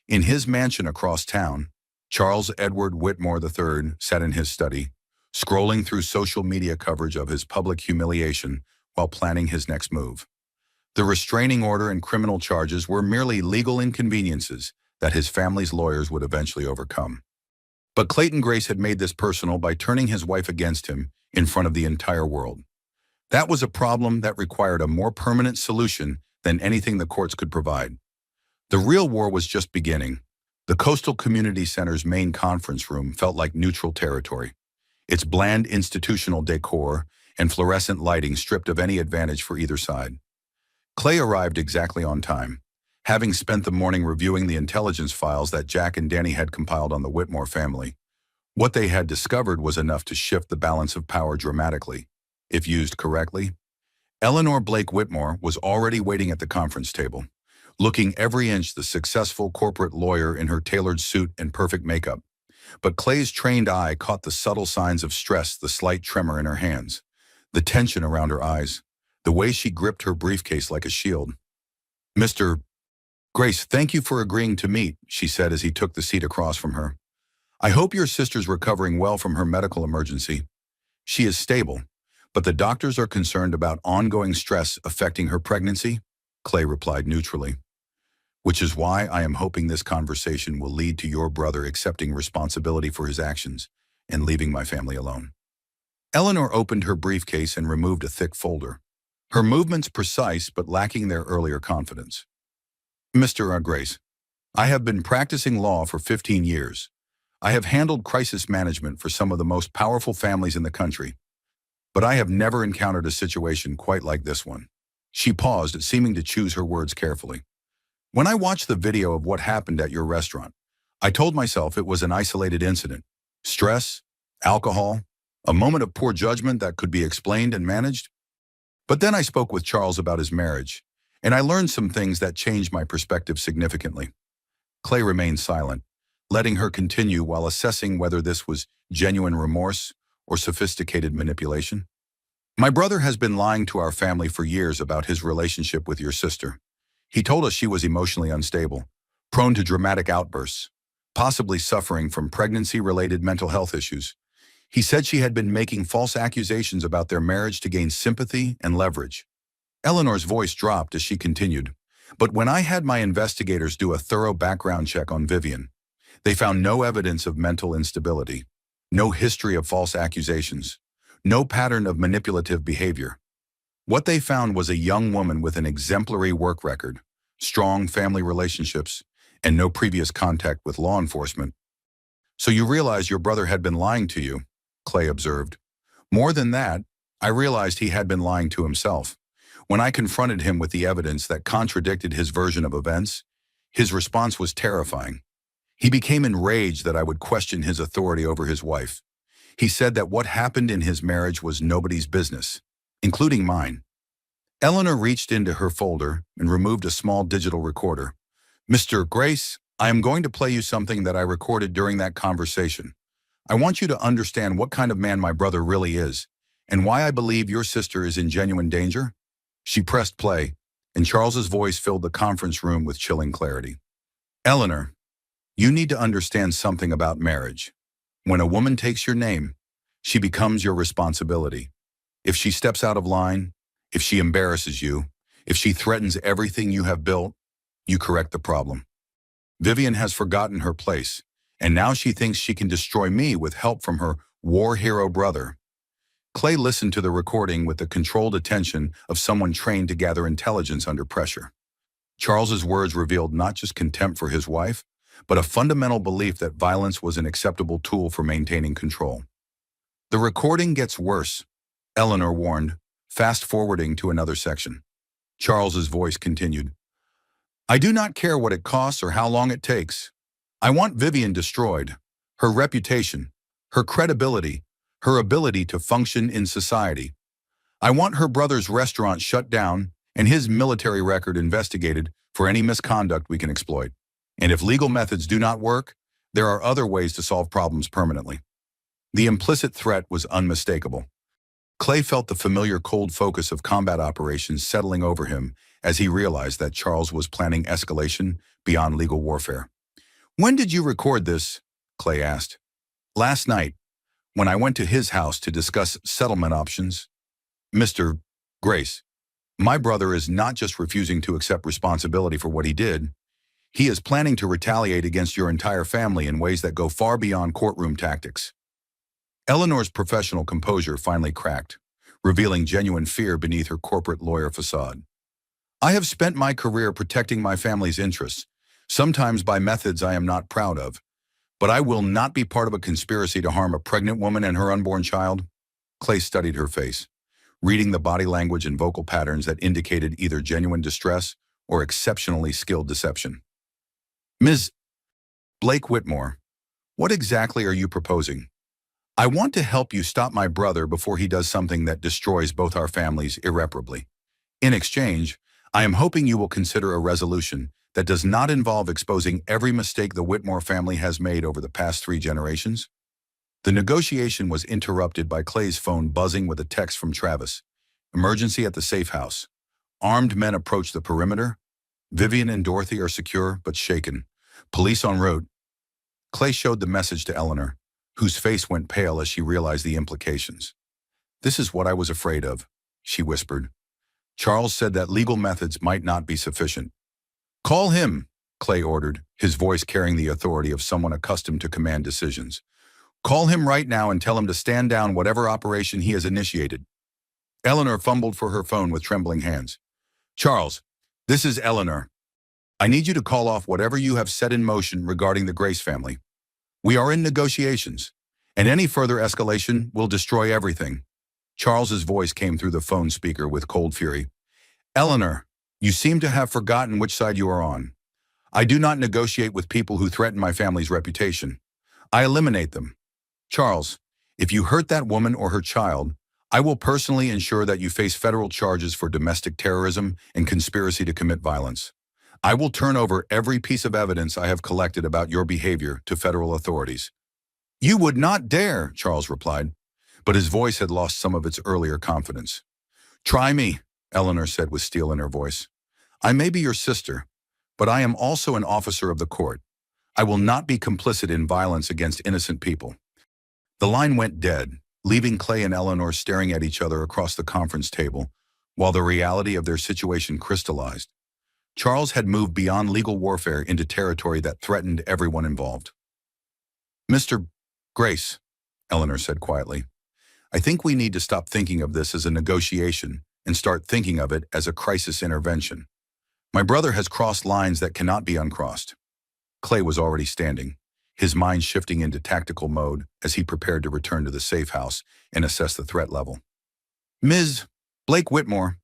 In his mansion across town, Charles Edward Whitmore III sat in his study, scrolling through social media coverage of his public humiliation while planning his next move. The restraining order and criminal charges were merely legal inconveniences that his family's lawyers would eventually overcome. But Clayton Grace had made this personal by turning his wife against him in front of the entire world. That was a problem that required a more permanent solution than anything the courts could provide. The real war was just beginning. The Coastal Community Center's main conference room felt like neutral territory, its bland institutional decor and fluorescent lighting stripped of any advantage for either side. Clay arrived exactly on time, having spent the morning reviewing the intelligence files that Jack and Danny had compiled on the Whitmore family. What they had discovered was enough to shift the balance of power dramatically, if used correctly. Eleanor Blake Whitmore was already waiting at the conference table, looking every inch the successful corporate lawyer in her tailored suit and perfect makeup. But Clay's trained eye caught the subtle signs of stress, the slight tremor in her hands, the tension around her eyes, the way she gripped her briefcase like a shield. Mr. Grace, thank you for agreeing to meet, she said as he took the seat across from her. I hope your sister's recovering well from her medical emergency. She is stable, but the doctors are concerned about ongoing stress affecting her pregnancy, Clay replied neutrally. Which is why I am hoping this conversation will lead to your brother accepting responsibility for his actions and leaving my family alone. Eleanor opened her briefcase and removed a thick folder, her movements precise but lacking their earlier confidence. Mr. Grace, I have been practicing law for 15 years. I have handled crisis management for some of the most powerful families in the country, but I have never encountered a situation quite like this one. She paused, seeming to choose her words carefully. When I watched the video of what happened at your restaurant, I told myself it was an isolated incident. Stress, alcohol, a moment of poor judgment that could be explained and managed. But then I spoke with Charles about his marriage, and I learned some things that changed my perspective significantly. Clay remained silent, letting her continue while assessing whether this was genuine remorse or sophisticated manipulation. My brother has been lying to our family for years about his relationship with your sister. He told us she was emotionally unstable, prone to dramatic outbursts, possibly suffering from pregnancy-related mental health issues. He said she had been making false accusations about their marriage to gain sympathy and leverage. Eleanor's voice dropped as she continued. But when I had my investigators do a thorough background check on Vivian, they found no evidence of mental instability, no history of false accusations, no pattern of manipulative behavior. What they found was a young woman with an exemplary work record, strong family relationships, and no previous contact with law enforcement. So you realize your brother had been lying to you, Clay observed. More than that, I realized he had been lying to himself. When I confronted him with the evidence that contradicted his version of events, his response was terrifying. He became enraged that I would question his authority over his wife. He said that what happened in his marriage was nobody's business, including mine. Eleanor reached into her folder and removed a small digital recorder. Mr. Grace, I am going to play you something that I recorded during that conversation. I want you to understand what kind of man my brother really is, and why I believe your sister is in genuine danger. She pressed play, and Charles's voice filled the conference room with chilling clarity. Eleanor, you need to understand something about marriage. When a woman takes your name, she becomes your responsibility. If she steps out of line, if she embarrasses you, if she threatens everything you have built, you correct the problem. Vivian has forgotten her place, and now she thinks she can destroy me with help from her war hero brother. Clay listened to the recording with the controlled attention of someone trained to gather intelligence under pressure. Charles's words revealed not just contempt for his wife, but a fundamental belief that violence was an acceptable tool for maintaining control. The recording gets worse, Eleanor warned, fast-forwarding to another section. Charles's voice continued. I do not care what it costs or how long it takes. I want Vivian destroyed, her reputation, her credibility, her ability to function in society. I want her brother's restaurant shut down and his military record investigated for any misconduct we can exploit. And if legal methods do not work, there are other ways to solve problems permanently. The implicit threat was unmistakable. Clay felt the familiar cold focus of combat operations settling over him as he realized that Charles was planning escalation beyond legal warfare. When did you record this? Clay asked. Last night, when I went to his house to discuss settlement options. Mr. Grace, my brother is not just refusing to accept responsibility for what he did. He is planning to retaliate against your entire family in ways that go far beyond courtroom tactics. Eleanor's professional composure finally cracked, revealing genuine fear beneath her corporate lawyer facade. I have spent my career protecting my family's interests, sometimes by methods I am not proud of, but I will not be part of a conspiracy to harm a pregnant woman and her unborn child. Clay studied her face, reading the body language and vocal patterns that indicated either genuine distress or exceptionally skilled deception. Ms. Blake Whitmore, what exactly are you proposing? I want to help you stop my brother before he does something that destroys both our families irreparably. In exchange, I am hoping you will consider a resolution that does not involve exposing every mistake the Whitmore family has made over the past 3 generations. The negotiation was interrupted by Clay's phone buzzing with a text from Travis. Emergency at the safe house. Armed men approach the perimeter. Vivian and Dorothy are secure but shaken. Police en route. Clay showed the message to Eleanor, whose face went pale as she realized the implications. "This is what I was afraid of," she whispered. "Charles said that legal methods might not be sufficient." "Call him," Clay ordered, his voice carrying the authority of someone accustomed to command decisions. "Call him right now and tell him to stand down whatever operation he has initiated." Eleanor fumbled for her phone with trembling hands. "Charles, this is Eleanor. I need you to call off whatever you have set in motion regarding the Grace family. We are in negotiations, and any further escalation will destroy everything." Charles's voice came through the phone speaker with cold fury. "Eleanor, you seem to have forgotten which side you are on. I do not negotiate with people who threaten my family's reputation. I eliminate them. Charles, if you hurt that woman or her child, I will personally ensure that you face federal charges for domestic terrorism and conspiracy to commit violence. I will turn over every piece of evidence I have collected about your behavior to federal authorities." "You would not dare," Charles replied, but his voice had lost some of its earlier confidence. "Try me," Eleanor said with steel in her voice. "I may be your sister, but I am also an officer of the court. I will not be complicit in violence against innocent people." The line went dead, leaving Clay and Eleanor staring at each other across the conference table, while the reality of their situation crystallized. Charles had moved beyond legal warfare into territory that threatened everyone involved. "Mr. Grace," Eleanor said quietly, "I think we need to stop thinking of this as a negotiation and start thinking of it as a crisis intervention. My brother has crossed lines that cannot be uncrossed." Clay was already standing, his mind shifting into tactical mode as he prepared to return to the safe house and assess the threat level. "Ms. Blake Whitmore,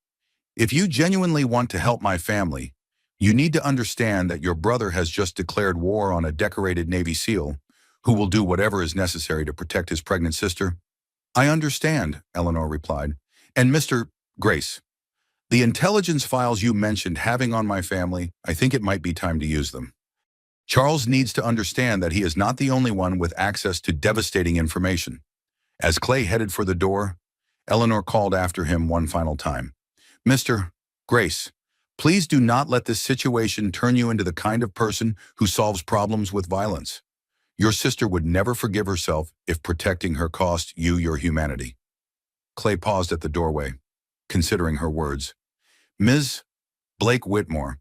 if you genuinely want to help my family, you need to understand that your brother has just declared war on a decorated Navy SEAL who will do whatever is necessary to protect his pregnant sister." "I understand," Eleanor replied. "And Mr. Grace, the intelligence files you mentioned having on my family, I think it might be time to use them. Charles needs to understand that he is not the only one with access to devastating information." As Clay headed for the door, Eleanor called after him one final time. "Mr. Grace, please do not let this situation turn you into the kind of person who solves problems with violence. Your sister would never forgive herself if protecting her cost you your humanity." Clay paused at the doorway, considering her words. "Ms. Blake Whitmore,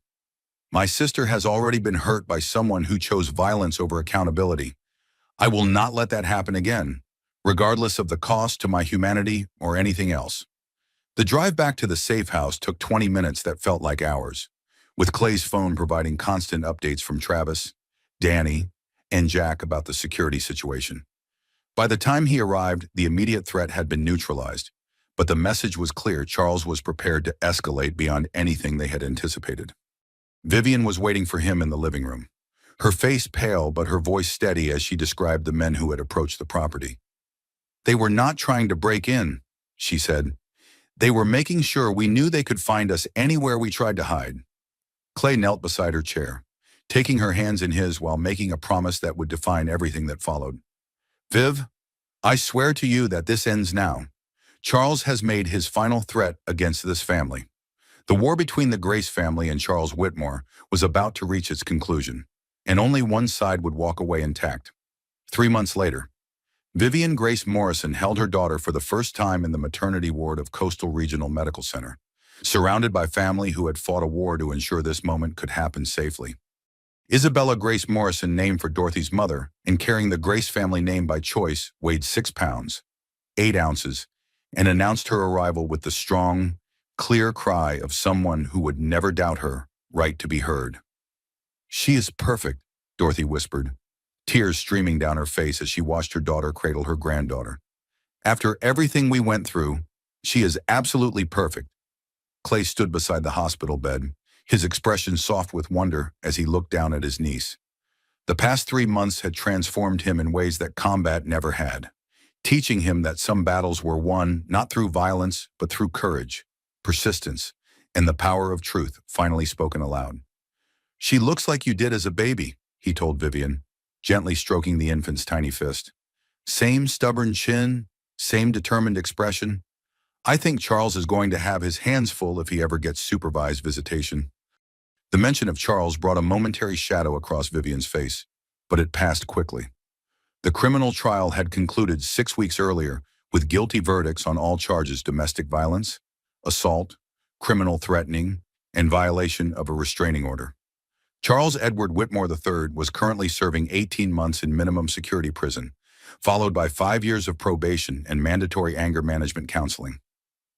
my sister has already been hurt by someone who chose violence over accountability. I will not let that happen again, regardless of the cost to my humanity or anything else." The drive back to the safe house took 20 minutes that felt like hours, with Clay's phone providing constant updates from Travis, Danny, and Jack about the security situation. By the time he arrived, the immediate threat had been neutralized, but the message was clear: Charles was prepared to escalate beyond anything they had anticipated. Vivian was waiting for him in the living room, her face pale but her voice steady as she described the men who had approached the property. "They were not trying to break in," she said. "They were making sure we knew they could find us anywhere we tried to hide." Clay knelt beside her chair, taking her hands in his while making a promise that would define everything that followed. "Viv, I swear to you that this ends now. Charles has made his final threat against this family." The war between the Grace family and Charles Whitmore was about to reach its conclusion, and only one side would walk away intact. 3 months later, Vivian Grace Morrison held her daughter for the first time in the maternity ward of Coastal Regional Medical Center, surrounded by family who had fought a war to ensure this moment could happen safely. Isabella Grace Morrison, named for Dorothy's mother, and carrying the Grace family name by choice, weighed 6 pounds, 8 ounces, and announced her arrival with the strong, clear cry of someone who would never doubt her right to be heard. "She is perfect," Dorothy whispered, tears streaming down her face as she watched her daughter cradle her granddaughter. "After everything we went through, she is absolutely perfect." Clay stood beside the hospital bed, his expression soft with wonder as he looked down at his niece. The past 3 months had transformed him in ways that combat never had, teaching him that some battles were won not through violence but through courage, persistence, and the power of truth finally spoken aloud. "She looks like you did as a baby," he told Vivian, gently stroking the infant's tiny fist. "Same stubborn chin, same determined expression. I think Charles is going to have his hands full if he ever gets supervised visitation." The mention of Charles brought a momentary shadow across Vivian's face, but it passed quickly. The criminal trial had concluded 6 weeks earlier with guilty verdicts on all charges: domestic violence, assault, criminal threatening, and violation of a restraining order. Charles Edward Whitmore III was currently serving 18 months in minimum security prison, followed by 5 years of probation and mandatory anger management counseling.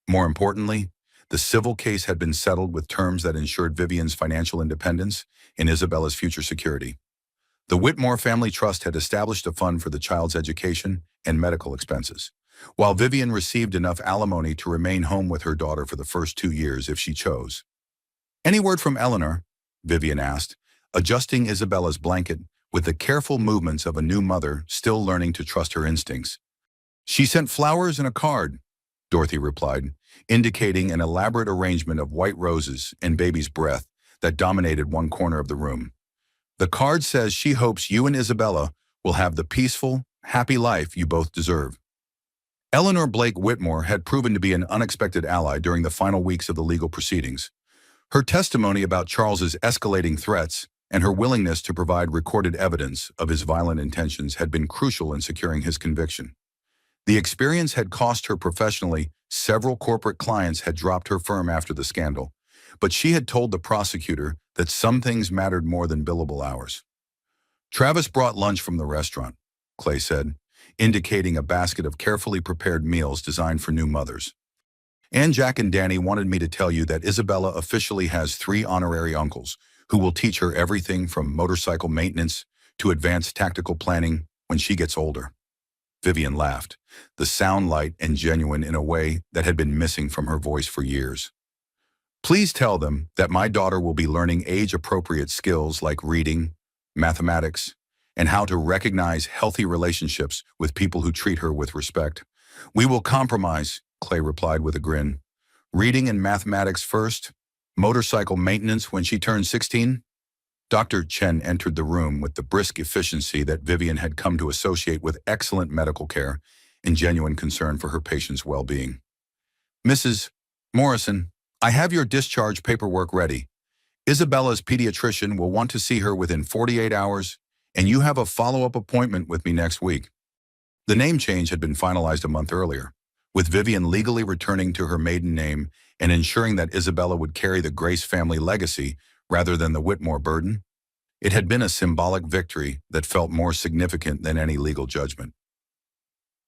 More importantly, the civil case had been settled with terms that ensured Vivian's financial independence and Isabella's future security. The Whitmore Family Trust had established a fund for the child's education and medical expenses, while Vivian received enough alimony to remain home with her daughter for the first 2 years if she chose. "Any word from Eleanor?" Vivian asked, adjusting Isabella's blanket with the careful movements of a new mother still learning to trust her instincts. "She sent flowers and a card," Dorothy replied, indicating an elaborate arrangement of white roses and baby's breath that dominated one corner of the room. "The card says she hopes you and Isabella will have the peaceful, happy life you both deserve." Eleanor Blake Whitmore had proven to be an unexpected ally during the final weeks of the legal proceedings. Her testimony about Charles's escalating threats and her willingness to provide recorded evidence of his violent intentions had been crucial in securing his conviction. The experience had cost her professionally. Several corporate clients had dropped her firm after the scandal, but she had told the prosecutor that some things mattered more than billable hours. "Travis brought lunch from the restaurant," Clay said, indicating a basket of carefully prepared meals designed for new mothers. "And Jack and Danny wanted me to tell you that Isabella officially has 3 honorary uncles who will teach her everything from motorcycle maintenance to advanced tactical planning when she gets older." Vivian laughed, the sound light and genuine in a way that had been missing from her voice for years. "Please tell them that my daughter will be learning age-appropriate skills like reading, mathematics, and how to recognize healthy relationships with people who treat her with respect." "We will compromise," Clay replied with a grin. "Reading and mathematics first, motorcycle maintenance when she turns 16? Dr. Chen entered the room with the brisk efficiency that Vivian had come to associate with excellent medical care and genuine concern for her patient's well-being. "Mrs. Morrison, I have your discharge paperwork ready. Isabella's pediatrician will want to see her within 48 hours, and you have a follow-up appointment with me next week." The name change had been finalized a month earlier, with Vivian legally returning to her maiden name and ensuring that Isabella would carry the Grace family legacy rather than the Whitmore burden. It had been a symbolic victory that felt more significant than any legal judgment.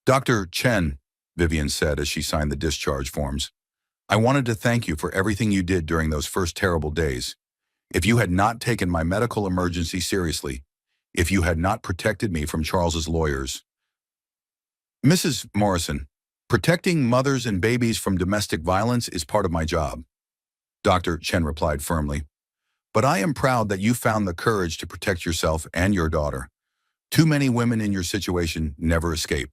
"Dr. Chen," Vivian said as she signed the discharge forms, "I wanted to thank you for everything you did during those first terrible days. If you had not taken my medical emergency seriously, if you had not protected me from Charles's lawyers." "Mrs. Morrison, protecting mothers and babies from domestic violence is part of my job," Dr. Chen replied firmly. "But I am proud that you found the courage to protect yourself and your daughter. Too many women in your situation never escape."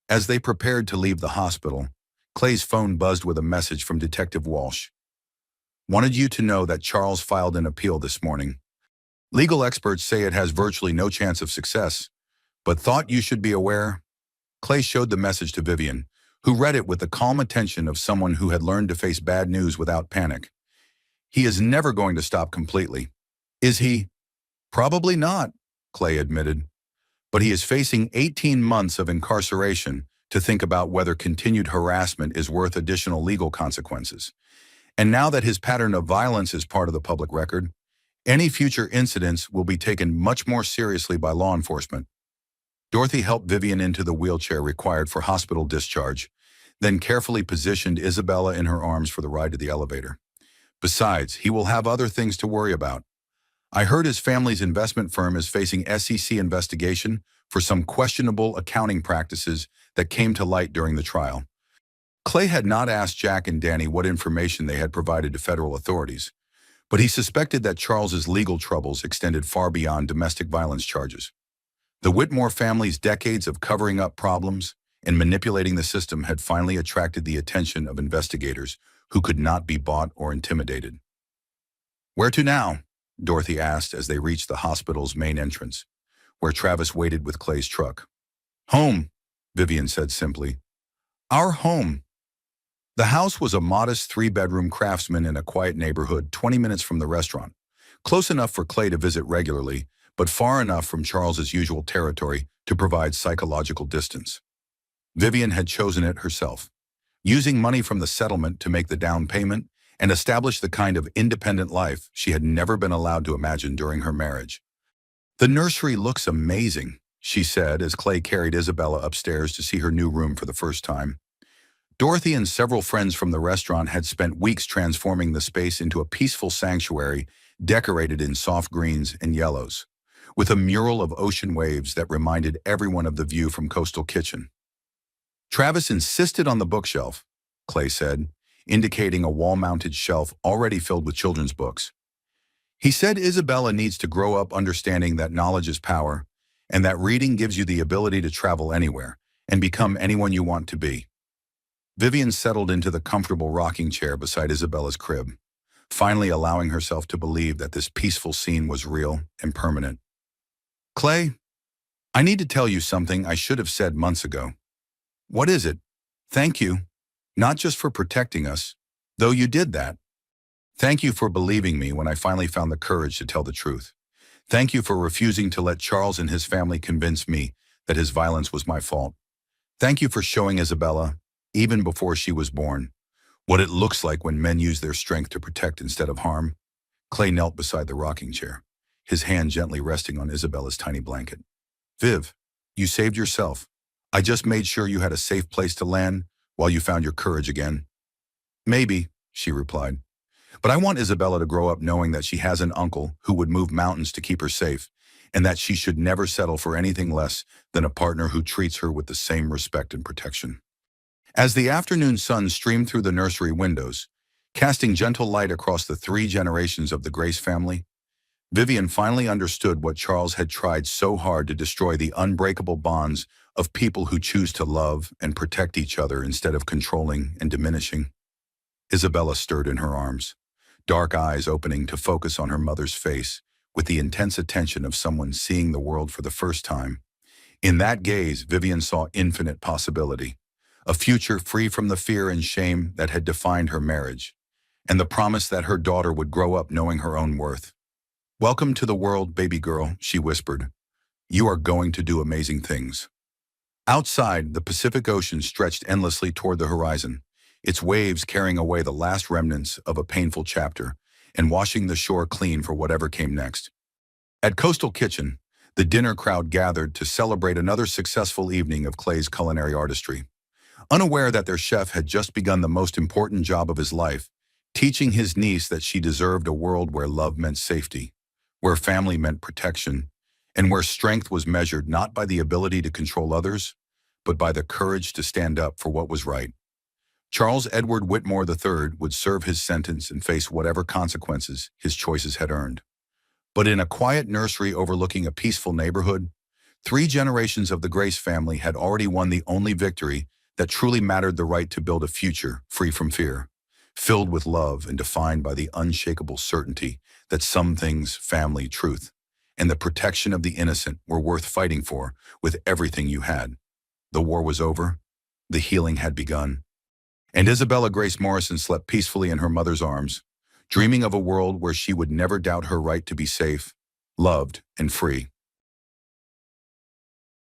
As they prepared to leave the hospital, Clay's phone buzzed with a message from Detective Walsh. "Wanted you to know that Charles filed an appeal this morning. Legal experts say it has virtually no chance of success, but thought you should be aware." Clay showed the message to Vivian, who read it with the calm attention of someone who had learned to face bad news without panic. "He is never going to stop completely." "Is he?" "Probably not," Clay admitted. "But he is facing 18 months of incarceration to think about whether continued harassment is worth additional legal consequences. And now that his pattern of violence is part of the public record, any future incidents will be taken much more seriously by law enforcement." Dorothy helped Vivian into the wheelchair required for hospital discharge, then carefully positioned Isabella in her arms for the ride to the elevator. "Besides, he will have other things to worry about. I heard his family's investment firm is facing SEC investigation for some questionable accounting practices that came to light during the trial." Clay had not asked Jack and Danny what information they had provided to federal authorities, but he suspected that Charles's legal troubles extended far beyond domestic violence charges. The Whitmore family's decades of covering up problems and manipulating the system had finally attracted the attention of investigators who could not be bought or intimidated. "Where to now?" Dorothy asked as they reached the hospital's main entrance, where Travis waited with Clay's truck. "Home," Vivian said simply. "Our home." The house was a modest 3-bedroom craftsman in a quiet neighborhood 20 minutes from the restaurant, close enough for Clay to visit regularly, but far enough from Charles's usual territory to provide psychological distance. Vivian had chosen it herself, using money from the settlement to make the down payment and establish the kind of independent life she had never been allowed to imagine during her marriage. "The nursery looks amazing," she said as Clay carried Isabella upstairs to see her new room for the first time. Dorothy and several friends from the restaurant had spent weeks transforming the space into a peaceful sanctuary decorated in soft greens and yellows, with a mural of ocean waves that reminded everyone of the view from Coastal Kitchen. "Travis insisted on the bookshelf," Clay said, indicating a wall-mounted shelf already filled with children's books. "He said Isabella needs to grow up understanding that knowledge is power, and that reading gives you the ability to travel anywhere and become anyone you want to be." Vivian settled into the comfortable rocking chair beside Isabella's crib, finally allowing herself to believe that this peaceful scene was real and permanent. "Clay, I need to tell you something I should have said months ago." "What is it?" "Thank you, not just for protecting us, though you did that. Thank you for believing me when I finally found the courage to tell the truth. Thank you for refusing to let Charles and his family convince me that his violence was my fault. Thank you for showing Isabella, even before she was born, what it looks like when men use their strength to protect instead of harm." Clay knelt beside the rocking chair, his hand gently resting on Isabella's tiny blanket. "Viv, you saved yourself. I just made sure you had a safe place to land while you found your courage again." "Maybe," she replied. "But I want Isabella to grow up knowing that she has an uncle who would move mountains to keep her safe, and that she should never settle for anything less than a partner who treats her with the same respect and protection." As the afternoon sun streamed through the nursery windows, casting gentle light across the 3 generations of the Grace family, Vivian finally understood what Charles had tried so hard to destroy: the unbreakable bonds of people who choose to love and protect each other instead of controlling and diminishing. Isabella stirred in her arms, dark eyes opening to focus on her mother's face with the intense attention of someone seeing the world for the first time. In that gaze, Vivian saw infinite possibility, a future free from the fear and shame that had defined her marriage, and the promise that her daughter would grow up knowing her own worth. "Welcome to the world, baby girl," she whispered. "You are going to do amazing things." Outside, the Pacific Ocean stretched endlessly toward the horizon, its waves carrying away the last remnants of a painful chapter and washing the shore clean for whatever came next. At Coastal Kitchen, the dinner crowd gathered to celebrate another successful evening of Clay's culinary artistry. Unaware that their chef had just begun the most important job of his life, teaching his niece that she deserved a world where love meant safety, where family meant protection, and where strength was measured not by the ability to control others, but by the courage to stand up for what was right. Charles Edward Whitmore III would serve his sentence and face whatever consequences his choices had earned. But in a quiet nursery overlooking a peaceful neighborhood, 3 generations of the Grace family had already won the only victory that truly mattered: the right to build a future free from fear, filled with love and defined by the unshakable certainty that some things, family, truth, and the protection of the innocent were worth fighting for with everything you had. The war was over, the healing had begun, and Isabella Grace Morrison slept peacefully in her mother's arms, dreaming of a world where she would never doubt her right to be safe, loved, and free.